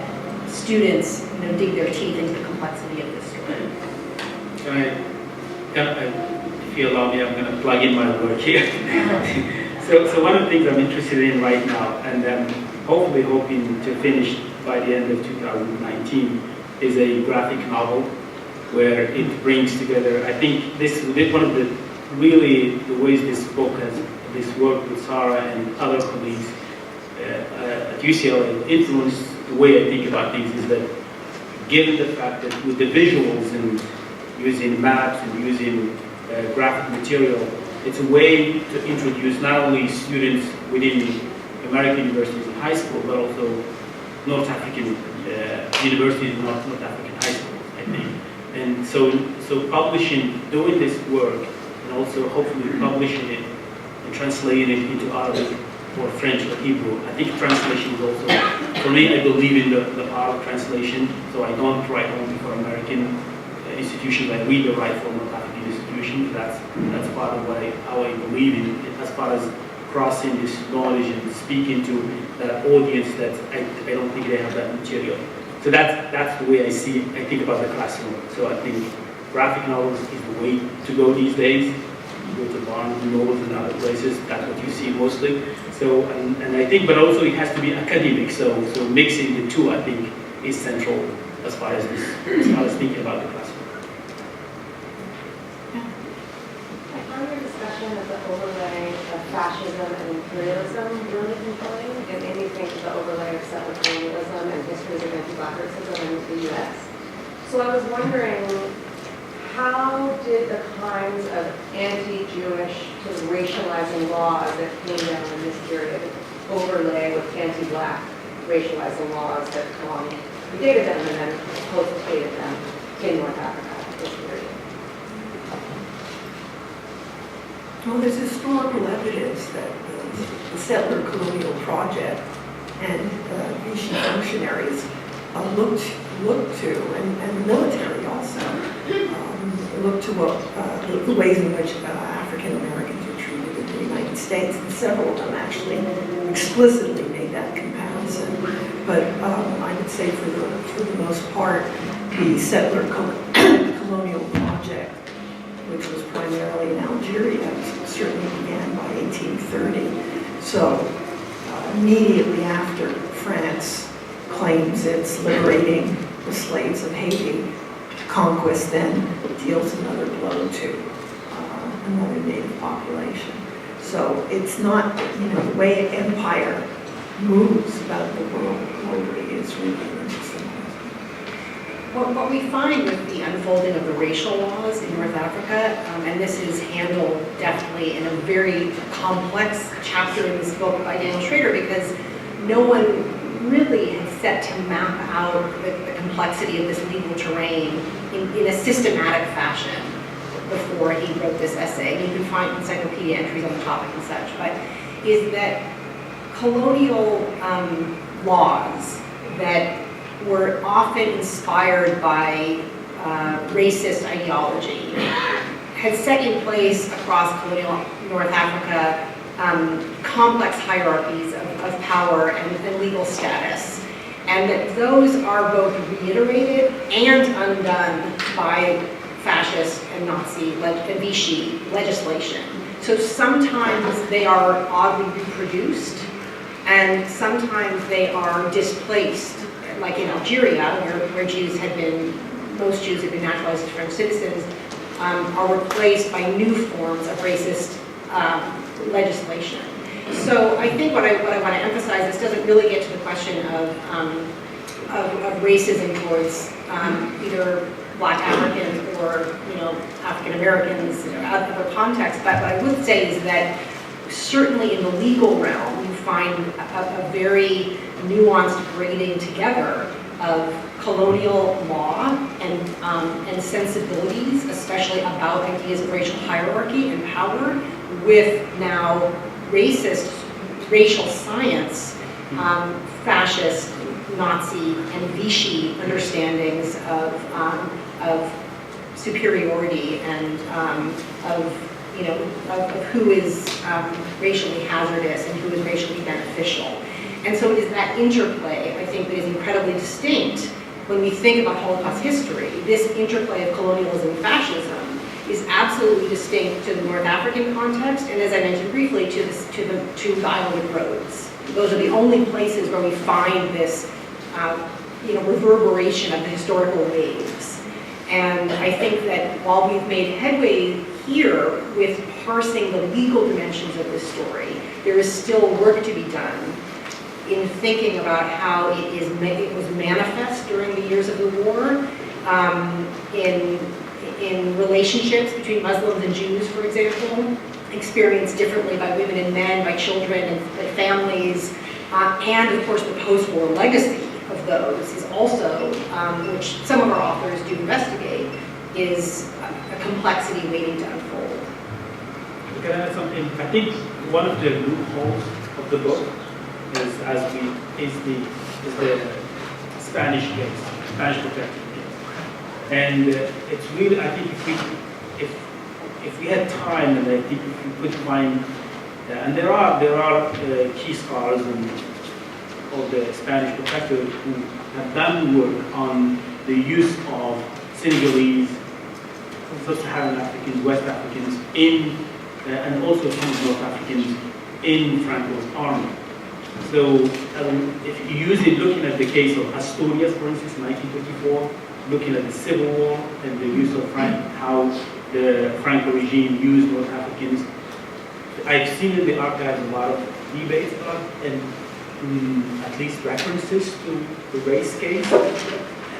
students dig their teeth into the complexity of this story. If you allow me, I'm going to plug in my work here. So one of the things I'm interested in right now, and I'm hopefully hoping to finish by the end of 2019, is a graphic novel where it brings together, I think this one of the ways this book has, this work with Sarah and other colleagues at UCLA influenced the way I think about things, is that given the fact that with the visuals and using maps and using graphic material, it's a way to introduce not only students within American universities and high school, but also North African universities and North African high schools, I think. And so doing this work, and also hopefully publishing it and translating it into Arabic or French or Hebrew. I think translation is also, for me, I believe in the power of translation, so I don't write only for American institutions, I read or write for North African institutions. That's part of how I believe in it, as far as crossing this knowledge and speaking to that audience that I don't think they have that material. So that's the way I think about the classroom. So I think graphic novels is the way to go these days. You go to Barnes and Nobles and other places, that's what you see mostly. So, and I think, but also it has to be academic, so mixing the two, I think, is central as far as thinking about the classroom. I found your discussion of the overlay of fascism and imperialism really compelling. It made me think of the overlay of settler colonialism and histories of anti-Black racism in the U.S. So I was wondering, how did the kinds of anti-Jewish sort of racializing laws that came down in this period overlay with anti-Black racializing laws that predated them and then post-dated them in North Africa at this period? Well, there's historical evidence that the settler colonial project and Vichy functionaries looked to, and the military also, look to the ways in which African Americans were treated in the United States, and several of them actually explicitly made that comparison. But I would say for the most part, the settler colonial project, which was primarily in Algeria, certainly began by 1830. So immediately after France claims it's liberating the slaves of Haiti, conquest then deals another blow to another native population. So it's not, the way an empire moves about the world globally is really interesting. What we find with the unfolding of the racial laws in North Africa, and this is handled definitely in a very complex chapter in this book by Daniel Schrader, because no one really had set to map out the complexity of this legal terrain in a systematic fashion before he wrote this essay. And you can find encyclopedia entries on the topic and such, but is that colonial laws that were often inspired by racist ideology had set in place across colonial North Africa complex hierarchies of power and legal status, and that those are both reiterated and undone by fascist and Nazi and Vichy legislation. So sometimes they are oddly reproduced, and sometimes they are displaced, like in Algeria, where Jews had been, most Jews had been naturalized as French citizens, are replaced by new forms of racist legislation. So I think what I want to emphasize, this doesn't really get to the question of racism towards either Black Africans or African Americans in other contexts, but what I would say is that certainly in the legal realm you find a very nuanced braiding together of colonial law and sensibilities, especially about ideas of racial hierarchy and power, with now racial science, fascist, Nazi, and Vichy understandings of superiority and of who is racially hazardous and who is racially beneficial. And so it is that interplay, I think, that is incredibly distinct when we think about Holocaust history. This interplay of colonialism and fascism is absolutely distinct to the North African context, and as I mentioned briefly, to the island of Rhodes. Those are the only places where we find this reverberation of the historical waves. And I think that while we've made headway here with parsing the legal dimensions of this story, there is still work to be done in thinking about how it was manifest during the years of the war, in relationships between Muslims and Jews, for example, experienced differently by women and men, by children and families, and of course the post-war legacy of those is also, which some of our authors do investigate, is a complexity waiting to unfold. Can I add something? I think one of the loopholes of the book is the Spanish case, Spanish protected case, and it's really, I think if we had time, and I think if we could find, and there are key scholars of the Spanish protectorate who have done work on the use of Senegalese, Sub-Saharan Africans, West Africans and also some North Africans in Franco's army. So if you use it, looking at the case of Asturias, for instance, 1924, looking at the Civil War and the use of how the Franco regime used North Africans, I've seen in the archives a lot of debates about and at least references to the race case,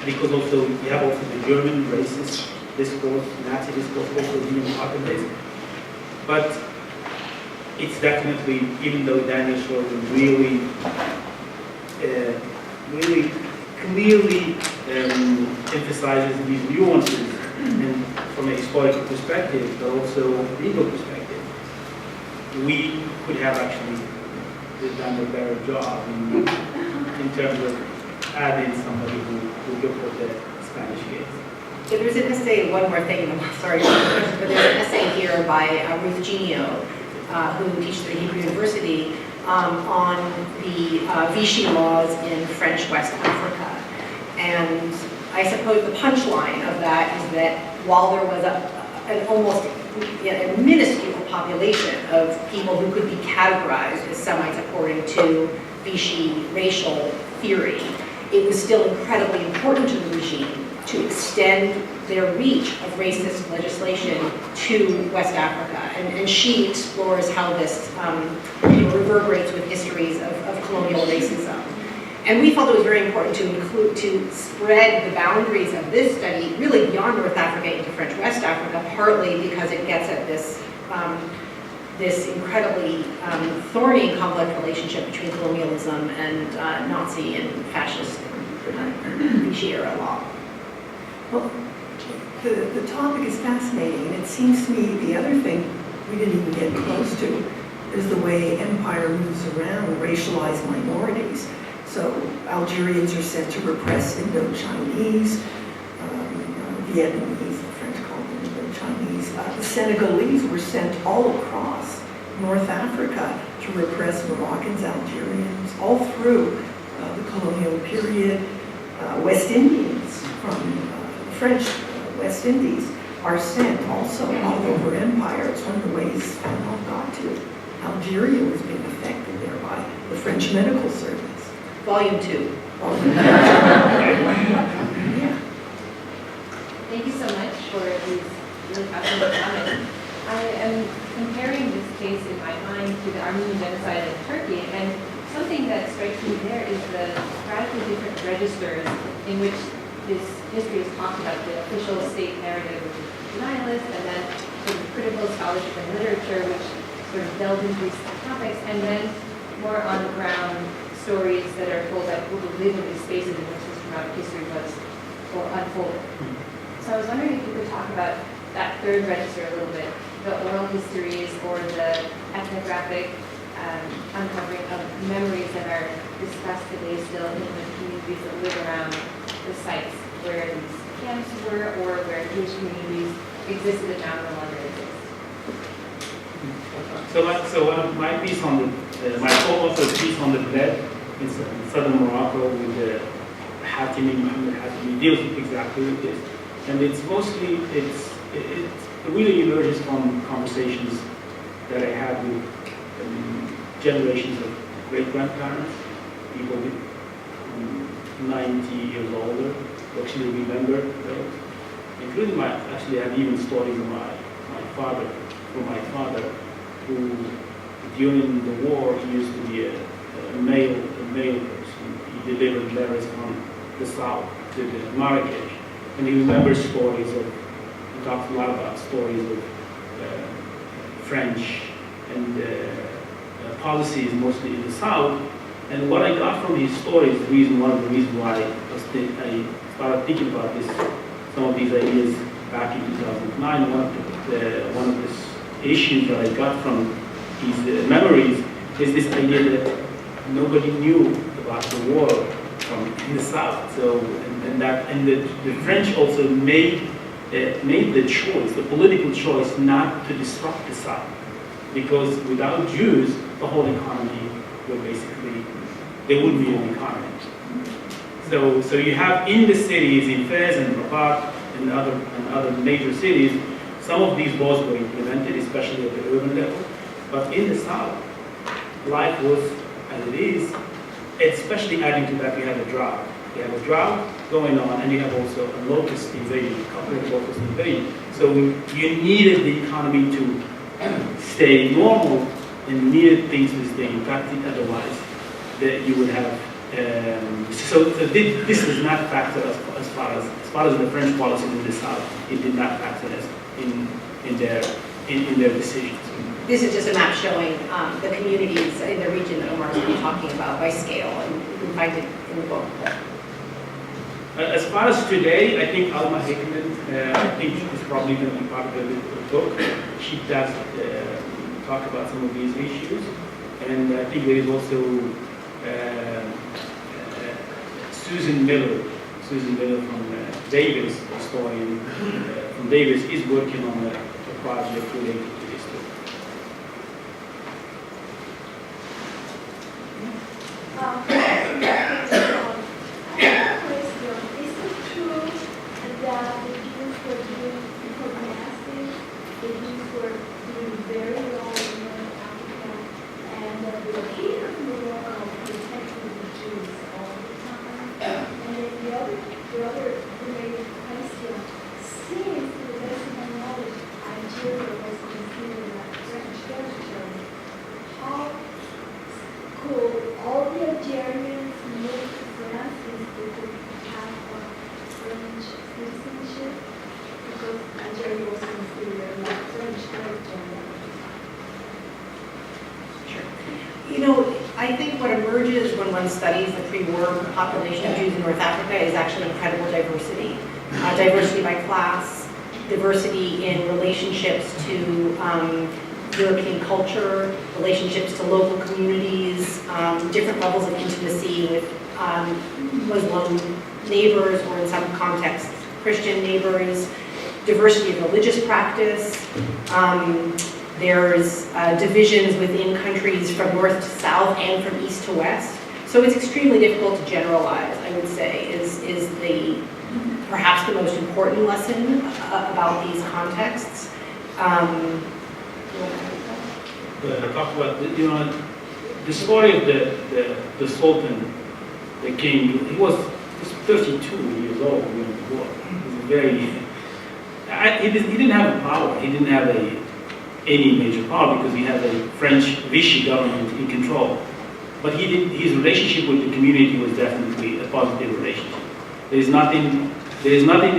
because also we have also the German racist discourse, Nazi discourse also being part of this. But it's definitely, even though Daniel Schroeder really clearly emphasizes these nuances and from a historical perspective, but also a legal perspective, we could have actually done a better job in terms of adding somebody who looked at the Spanish case. So there's an essay, one more thing, I'm sorry, but there's an essay here by Ruth Genio, who teaches at Hebrew University, on the Vichy laws in French West Africa. And I suppose the punchline of that is that while there was an almost a minuscule population of people who could be categorized as Semites according to Vichy racial theory, it was still incredibly important to the regime to extend their reach of racist legislation to West Africa. And she explores how this reverberates with histories of colonial racism. And we felt it was very important to spread the boundaries of this study really beyond North Africa into French West Africa, partly because it gets at this this incredibly thorny and complex relationship between colonialism and Nazi and fascist Vichy era law. Well, the topic is fascinating, and it seems to me the other thing we didn't even get close to is the way empire moves around racialized minorities. So Algerians are sent to repress Indo-Chinese, Vietnamese, the French call them Indo-Chinese. The Senegalese were sent all across North Africa to repress Moroccans, Algerians, all through the colonial period. West Indians from the French West Indies are sent also all over empire. It's one of the ways Fanon got to it. Algeria was being affected there by the French medical service. Volume 2. Yeah. Thank you so much for these really fascinating comments. I am comparing this case in my mind to the Armenian genocide in Turkey, and something that strikes me there is the radically different registers in which this history is talked about, the official state narrative, which is denialist, and then sort of critical scholarship and literature, which sort of delve into these topics, and then more on the ground stories that are told by people who live in these spaces in which this dramatic history was unfolded. So I was wondering if you could talk about that third register a little bit, the oral histories or the ethnographic uncovering of memories that are discussed today still in the communities that live around the sites where these camps were or where Jewish communities existed and now no longer exist. So my piece on my co-author's piece on the bled in southern Morocco with the Hatimi, Mohammed Hatimi, deals exactly with this. And it's mostly, it really emerges from conversations that I had with generations of great-grandparents, people 90 years older, who actually remember those. Including actually I have even stories of my father, from my father, who during the war he used to be a mail person. He delivered letters from the south to the Marrakesh. And he remembers stories of, he talks a lot about stories of French and policies mostly in the south. And what I got from his stories, one of the reasons why I started thinking about this, some of these ideas back in 2009, one of the issues that I got from his memories is this idea that nobody knew about the war from in the south. So the French also made the choice, the political choice, not to disrupt the south, because without Jews, the whole economy would basically, there wouldn't be an economy. So you have in the cities, in Fez and Rabat and other major cities, some of these laws were implemented, especially at the urban level. But in the south, life was as it is, especially adding to that, you have a drought. You have a drought going on, and you have also a locust invasion, a couple of locust invasion. So you needed the economy to stay normal, and needed things to stay intact, otherwise that you would have. This does not factor as far as the French policies in the south. It did not factor this in their decisions. This is just a map showing the communities in the region that Omar has been talking about by scale, and you can find it in the book. As far as today, I think Alma Hickman, I think is probably going to be part of the book. She does talk about some of these issues, and I think there is also Susan Miller from Davis, a historian from Davis, is working on a project related to this too. Is it true that the Jews were doing gymnastics, the Jews were doing very well in North Africa, and that the leader of Morocco protected the Jews all the time? And then the other related question, since to the best of my knowledge, Algeria was considered a French territory, how could all the Algerians move to France since they could have a French citizenship? Because Algeria was considered a French territory. You know, I think what emerges when one studies the pre-war population of Jews in North Africa is actually incredible diversity. Diversity by class, diversity in relationships to European culture, relationships to local communities, different levels of intimacy with Muslim neighbors, or in some contexts, Christian neighbors, diversity of religious practice. There's divisions within countries from north to south and from east to west. So it's extremely difficult to generalize, I would say, is perhaps the most important lesson about these contexts. Talk about the story of the Sultan, the king. He was 32 years old when the war. He was very. He didn't have a power. He didn't have any major power because he had a French Vichy government in control. But his relationship with the community was definitely a positive relationship. There is nothing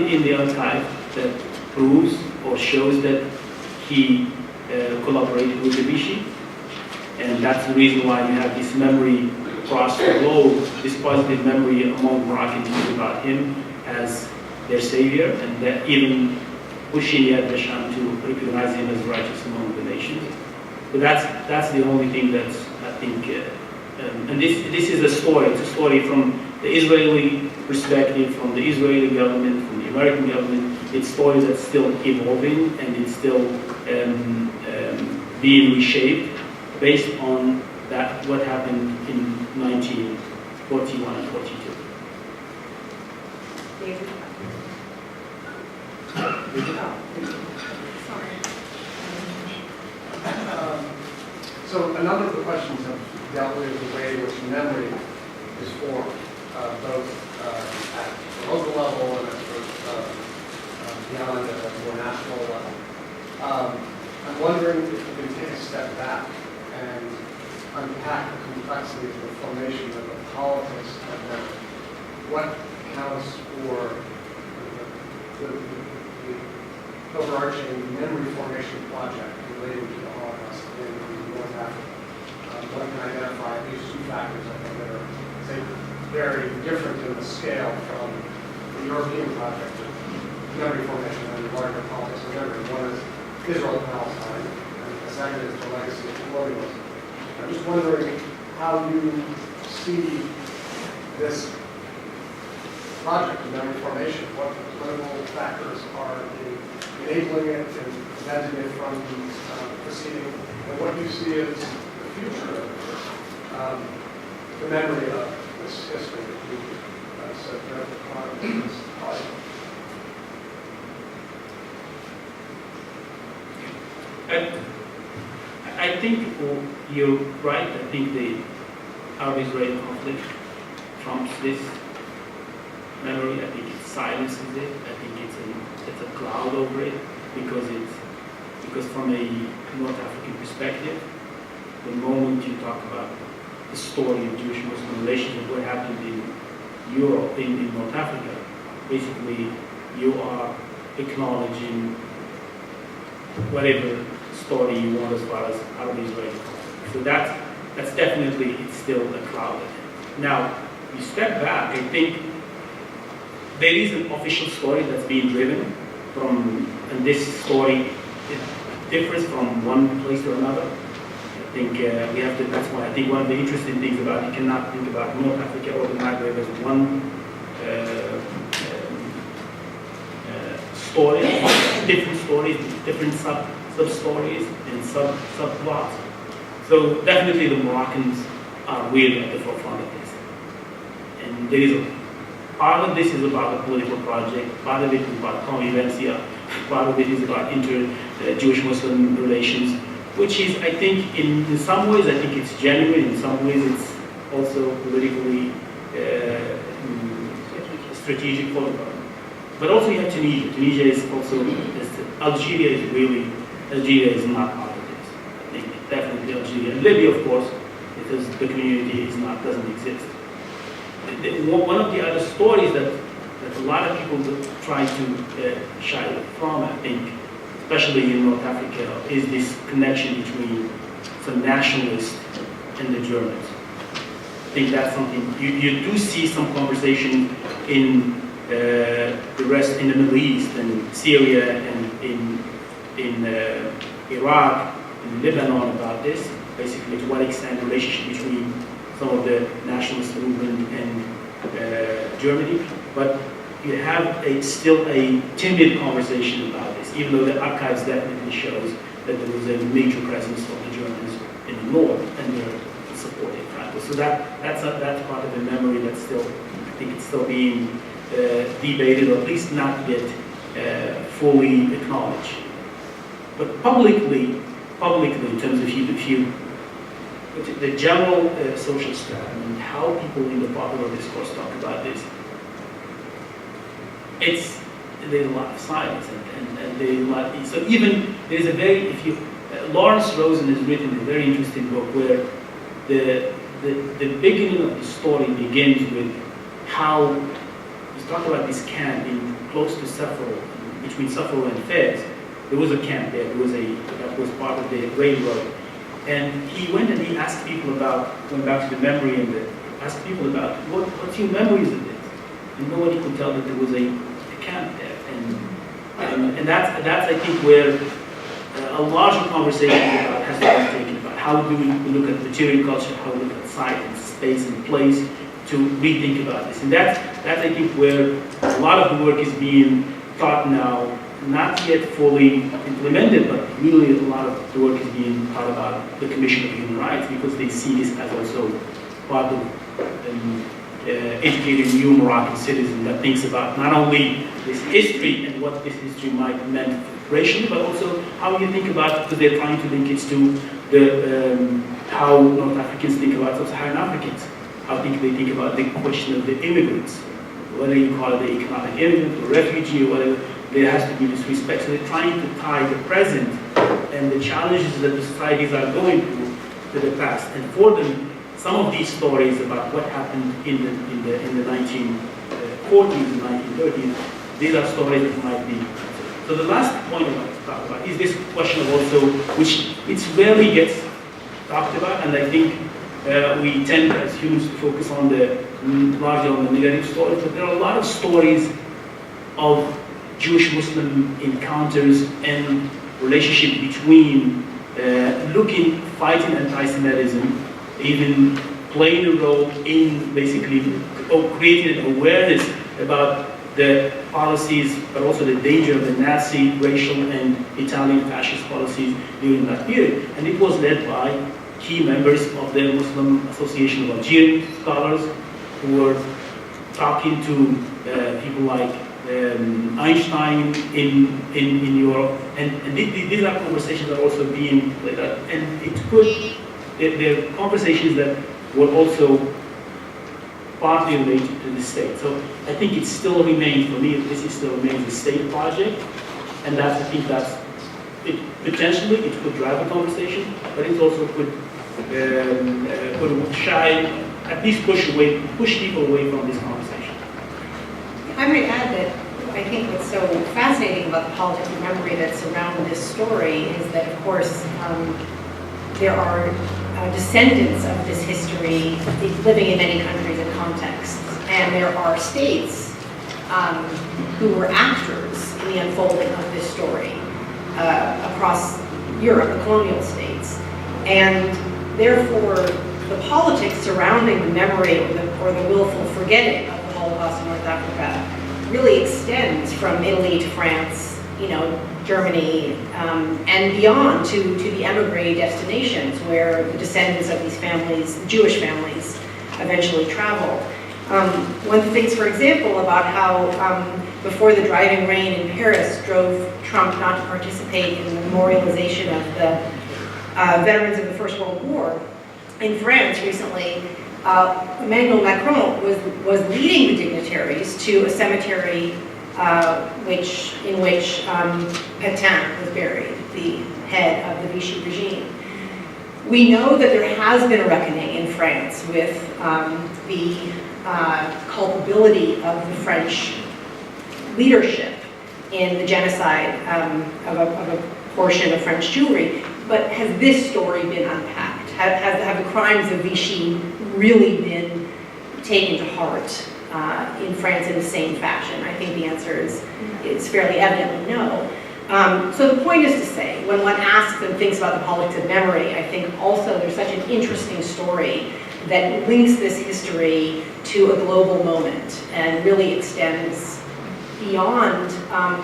in the archive that proves or shows that he collaborated with the Vichy. And that's the reason why you have this memory across the globe, this positive memory among Moroccans about him as their savior, and that even pushing Yad Vashem to recognize him as righteous among the nations. But that's the only thing that's, I think, and this is a story. It's a story from the Israeli perspective, from the Israeli government, from the American government. It's a story that's still evolving, and it's still being reshaped based on what happened in 1941 and 42. David? So a number of the questions have dealt with the way in which memory is formed, both at the local level and at beyond at a more national level. I'm wondering if you can take a step back and unpack the complexity of the formation of the politics of memory. What accounts for the overarching memory formation project relating to the Holocaust in North Africa? One can identify at least two factors, I think, that are, say, very different in the scale from the European project of memory formation and the larger politics of memory. One is Israel and Palestine, and the second is the legacy of colonialism. I'm just wondering how you see this project of memory formation, what the political factors are in enabling it and preventing it from proceeding, and what you see as the future of the memory of this history that you said that in this project. I think you're right. I think the Arab-Israeli conflict trumps this memory. I think it silences it. I think it's a cloud over it because from a North African perspective, the moment you talk about the story of Jewish-Muslim relations and what happened in Europe, in North Africa, basically you are acknowledging whatever story you want as far as Arab-Israeli conflict. So that's definitely, it's still a cloud. Now, you step back, I think there is an official story that's being driven from, and this story, it differs from one place to another. I think we have to, that's why I think one of the interesting things about, you cannot think about North Africa or the Maghreb as one stories, different sub-stories and subplots. So definitely the Moroccans are really at the forefront of this. And there is part of this is about a political project, part of it is about convivencia, part of it is about Jewish-Muslim relations, which is, I think, in some ways, I think it's genuine, in some ways it's also politically strategic for the government. But also you have Tunisia. Tunisia is also, Algeria is not part of this. I think definitely Algeria. And Libya, of course, because the community doesn't exist. One of the other stories that a lot of people try to shy away from, I think, especially in North Africa, is this connection between some nationalists and the Germans. I think that's something, you do see some conversation in the rest, in the Middle East and Syria and in Iraq and Lebanon about this, basically to what extent the relationship between some of the nationalist movement and Germany, but you have still a timid conversation about this, even though the archives definitely shows that there was a major presence of the Germans in the north and their supporting practice. So that's part of the memory that's still, I think it's still being debated, or at least not yet fully acknowledged. But publicly, in terms of the general social strata and how people in the popular discourse talk about this, there's a lot of silence, and there's a lot. So even there's a very, Lawrence Rosen has written a very interesting book where the beginning of the story begins with how he's talking about this camp in close to Safaro, between Safaro and Fez. There was a camp there. That was part of the railroad, and he went and he asked people about, going back to the memory, and asked people about what's your memories of this, and nobody could tell that there was a camp there, and that's I think where a larger conversation has to be taken about how do we look at material culture, how we look at site and space and place to rethink about this, and that's I think where a lot of the work is being taught now, not yet fully implemented, but really a lot of the work is being taught about the Commission of Human Rights, because they see this as also part of educating new Moroccan citizen that thinks about not only this history and what this history might have meant racially, but also how you think about it, because they're trying to link it to how North Africans think about Sub-Saharan Africans, how they think about the question of the immigrants, whether you call it the economic immigrant or refugee or whatever, there has to be this respect. So they're trying to tie the present and the challenges that the societies are going through to the past. And for them, some of these stories about what happened in the 1940s and 1930s, these are stories that might be. So the last point I want to talk about is this question of also, which it rarely gets talked about, and I think we tend as humans to focus on largely on the negative stories, but there are a lot of stories of Jewish-Muslim encounters and relationship between fighting anti-Semitism, even playing a role in basically creating an awareness about the policies, but also the danger of the Nazi, racial, and Italian fascist policies during that period. And it was led by key members of the Muslim Association of Algerian Scholars, who were talking to people like Einstein in Europe, and these are conversations that are also being like that, and they're conversations that were also partly related to the state. So I think it still remains, for me, this still remains a state project, and I think potentially it could drive a conversation, but it also could at least push people away from this conversation. I might add that I think what's so fascinating about the politics of memory that surround this story is that, of course, there are descendants of this history living in many countries and contexts, and there are states who were actors in the unfolding of this story across Europe, the colonial states, and therefore the politics surrounding the memory or the willful forgetting of the Holocaust in North Africa really extends from Italy to France, Germany, and beyond to the emigre destinations where the descendants of these families, Jewish families, eventually travel. One of the things, for example, about how before the driving rain in Paris drove Trump not to participate in the memorialization of the veterans of the First World War, in France recently, Emmanuel Macron was leading the dignitaries to a cemetery in which Pétain was buried, the head of the Vichy regime. We know that there has been a reckoning in France with the culpability of the French leadership in the genocide of a portion of French Jewry. But has this story been unpacked? Have the crimes of Vichy really been taken to heart in France in the same fashion? I think the answer is fairly evidently no. So the point is to say, when one asks and thinks about the politics of memory, I think also there's such an interesting story that links this history to a global moment and really extends beyond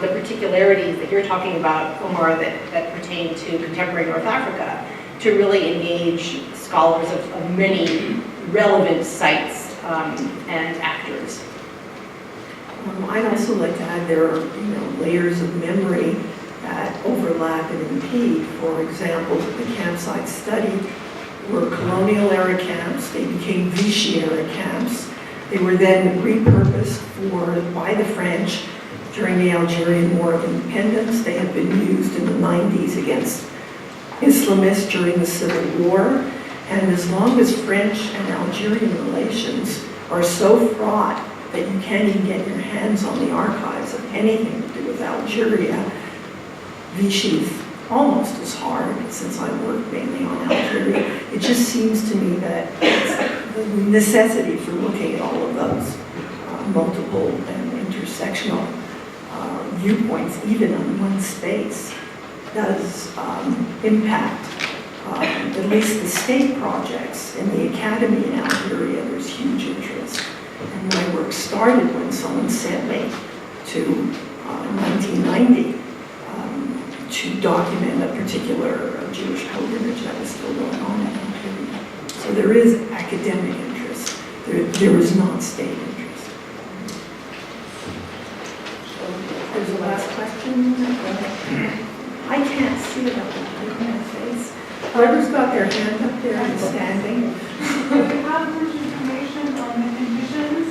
the particularities that you're talking about, Aomar, that pertain to contemporary North Africa, to really engage scholars of many relevant sites and actors. I'd also like to add there are layers of memory that overlap and impede. For example, the camps I studied were colonial era camps. They became Vichy era camps. They were then repurposed by the French during the Algerian War of Independence. They had been used in the 90s against Islamists during the Civil War. And as long as French and Algerian relations are so fraught that you can't even get your hands on the archives of anything to do with Algeria, Vichy is almost as hard, since I work mainly on Algeria. It just seems to me that the necessity for looking at all of those multiple and intersectional viewpoints, even on one space, does impact at least the state projects. In the academy in Algeria, there's huge interest. And my work started when someone sent me to 1990 to document a particular Jewish pilgrimage that was still going on in Algeria. So there is academic interest. There is not state interest. So there's a last question. I can't see it up in my face. Whoever's got their hand up there and standing. Do you have much information on the conditions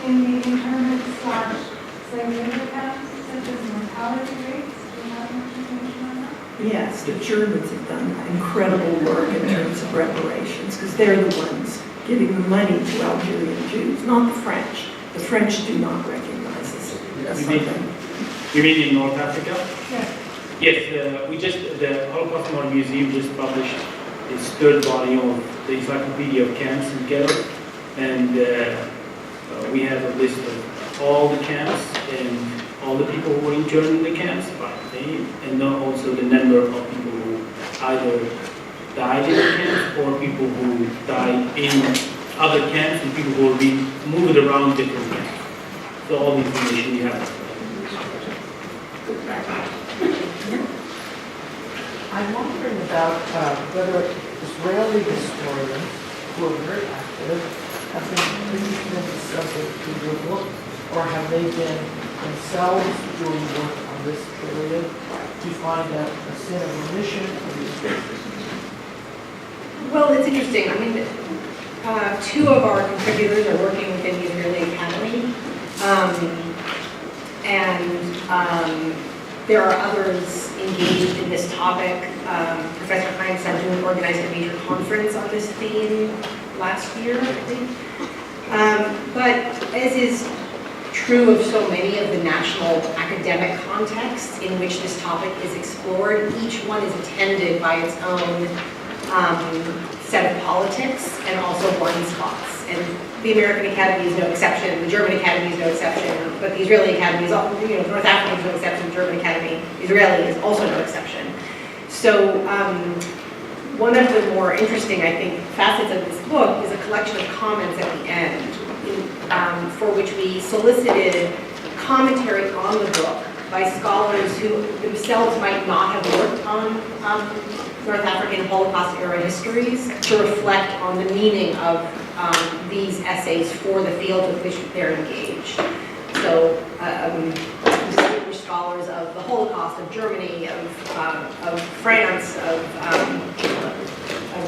in the internment/slave labor camps, such as mortality rates? Do you have much information on that? Yes, the Germans have done incredible work in terms of reparations, because they're the ones giving the money to Algerian Jews, not the French. The French do not recognize this as something. You mean in North Africa? Yes. Yes, the Holocaust Memorial Museum just published its third volume of the Encyclopedia of Camps and Ghettos, and we have a list of all the camps and all the people who were interned in the camps by name, and also the number of people who either died in the camps or people who died in other camps and people who were being moved around different camps. So all the information you have. I'm wondering about whether Israeli historians who are very active have been introduced subject to your book, or have they been themselves doing work on this period to find out a sin of remission of these cases? Well, it's interesting. I mean, two of our contributors are working within the Israeli Academy, and there are others engaged in this topic. Professor Heinz Sardoon organized a major conference on this theme last year, I think. But as is true of so many of the national academic contexts in which this topic is explored, each one is attended by its own set of politics and also blind spots. And the American Academy is no exception, the German Academy is no exception, but the Israeli Academy is, North African is no exception, the German Academy, Israeli is also no exception. So one of the more interesting, I think, facets of this book is a collection of comments at the end, for which we solicited commentary on the book by scholars who themselves might not have worked on North African Holocaust era histories to reflect on the meaning of these essays for the field with which they're engaged. So distinguished scholars of the Holocaust, of Germany, of France, of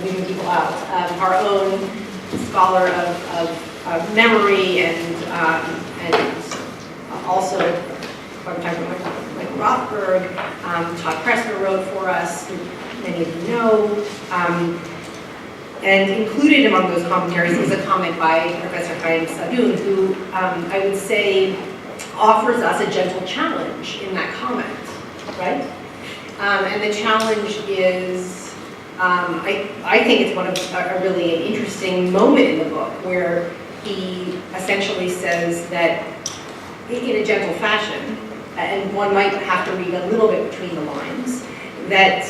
leaving people out, our own scholar of memory and also from Michael Rothberg, Todd Pressler wrote for us, who many of you know. And included among those commentaries is a comment by Professor Chaim Sadoun, who I would say offers us a gentle challenge in that comment, right? And the challenge is, I think it's one of a really interesting moment in the book where he essentially says that in a gentle fashion, and one might have to read a little bit between the lines, that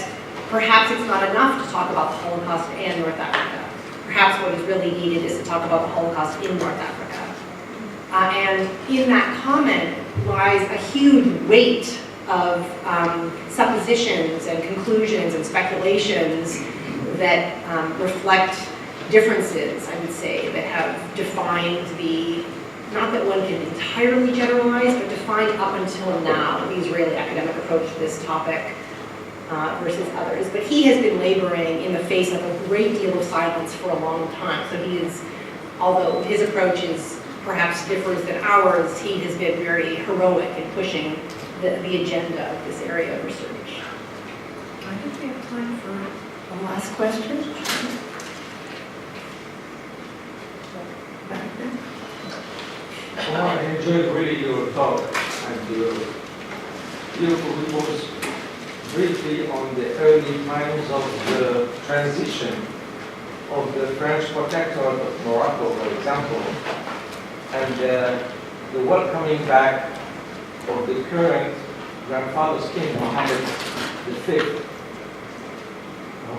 perhaps it's not enough to talk about the Holocaust and North Africa. Perhaps what is really needed is to talk about the Holocaust in North Africa. And in that comment lies a huge weight of suppositions and conclusions and speculations that reflect differences, I would say, that have defined the, not that one can entirely generalize, but defined up until now the Israeli academic approach to this topic versus others. But he has been laboring in the face of a great deal of silence for a long time. So he is, although his approach is perhaps differs than ours, he has been very heroic in pushing the agenda of this area of research. I think we have time for a last question. Back there. Well, I enjoyed really your talk and your beautiful reports briefly on the early times of the transition of the French protectorate of Morocco, for example, and the welcoming back of the current grandfather's king, Mohammed V,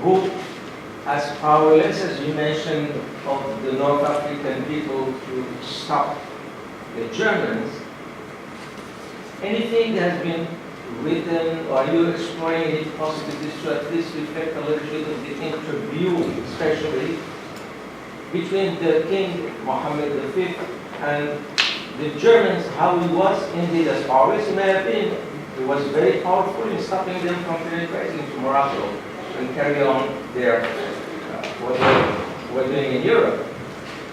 who, as powerless as you mentioned of the North African people to stop the Germans, anything that has been written, or are you exploring any possibilities to at least reflect a little bit of the interview, especially between the King Mohammed V and the Germans, how he was indeed, as always may have been, he was very powerful in stopping them from penetrating to Morocco and carry on their what they were doing in Europe.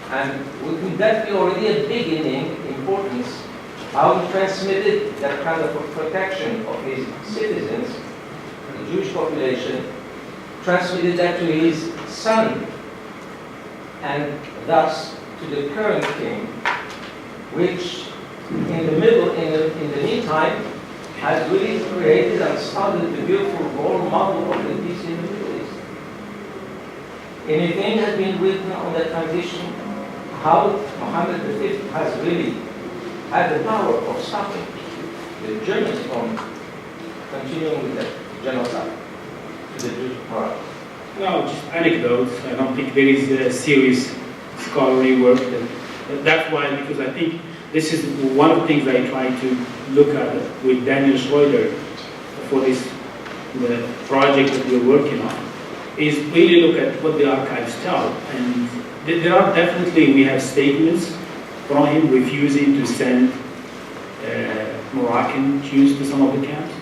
And wouldn't that be already a beginning importance, how he transmitted that kind of a protection of his citizens, the Jewish population, transmitted that to his son, and thus to the current king, which in the meantime, has really created and started the beautiful role model of the peace in the Middle East. Anything has been written on that transition, how Mohammed V has really had the power of stopping the Germans from continuing with that genocide to the Jewish Morocco. No, just anecdotes. I don't think there is a serious scholarly work. That's why, because I think this is one of the things I try to look at with Daniel Schroeder for this the project that we're working on, is really look at what the archives tell. And there are definitely, we have statements from him refusing to send Moroccan Jews to some of the camps.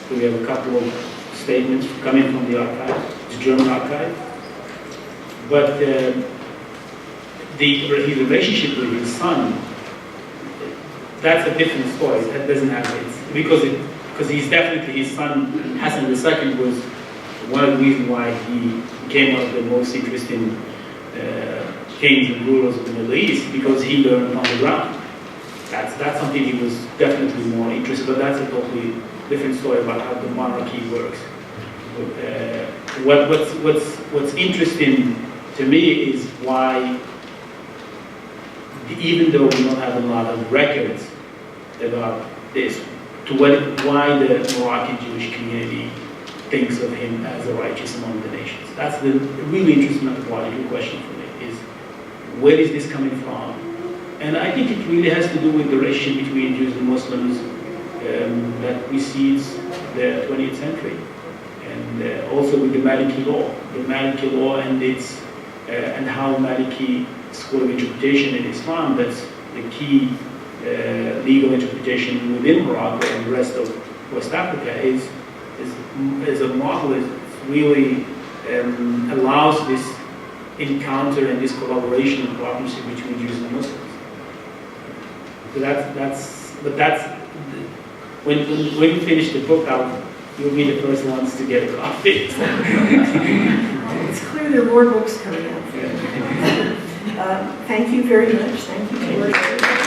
So we have a couple of statements coming from the archives, the German archive. But his relationship with his son, that's a different story. That doesn't have it. Because he's definitely, his son, Hassan II, was one of the reasons why he became one of the most interesting kings and rulers of the Middle East, because he learned on the ground. That's something he was definitely more interested in, but that's a totally different story about how the monarchy works. What's interesting to me is why, even though we don't have a lot of records about this, why the Moroccan Jewish community thinks of him as a righteous among the nations. That's the really interesting anthropological question for me, is where is this coming from? And I think it really has to do with the relationship between Jews and Muslims that precedes the 20th century. And also with the Maliki law. The Maliki law and its and how Maliki school of interpretation in Islam, that's the key legal interpretation within Morocco and the rest of West Africa, is a model. It really allows this encounter and this collaboration and partnership between Jews and Muslims. So that's when you finish the book, you'll be the first ones to get a copy. It's clear there are more books coming out. Thank you very much. Thank you, George.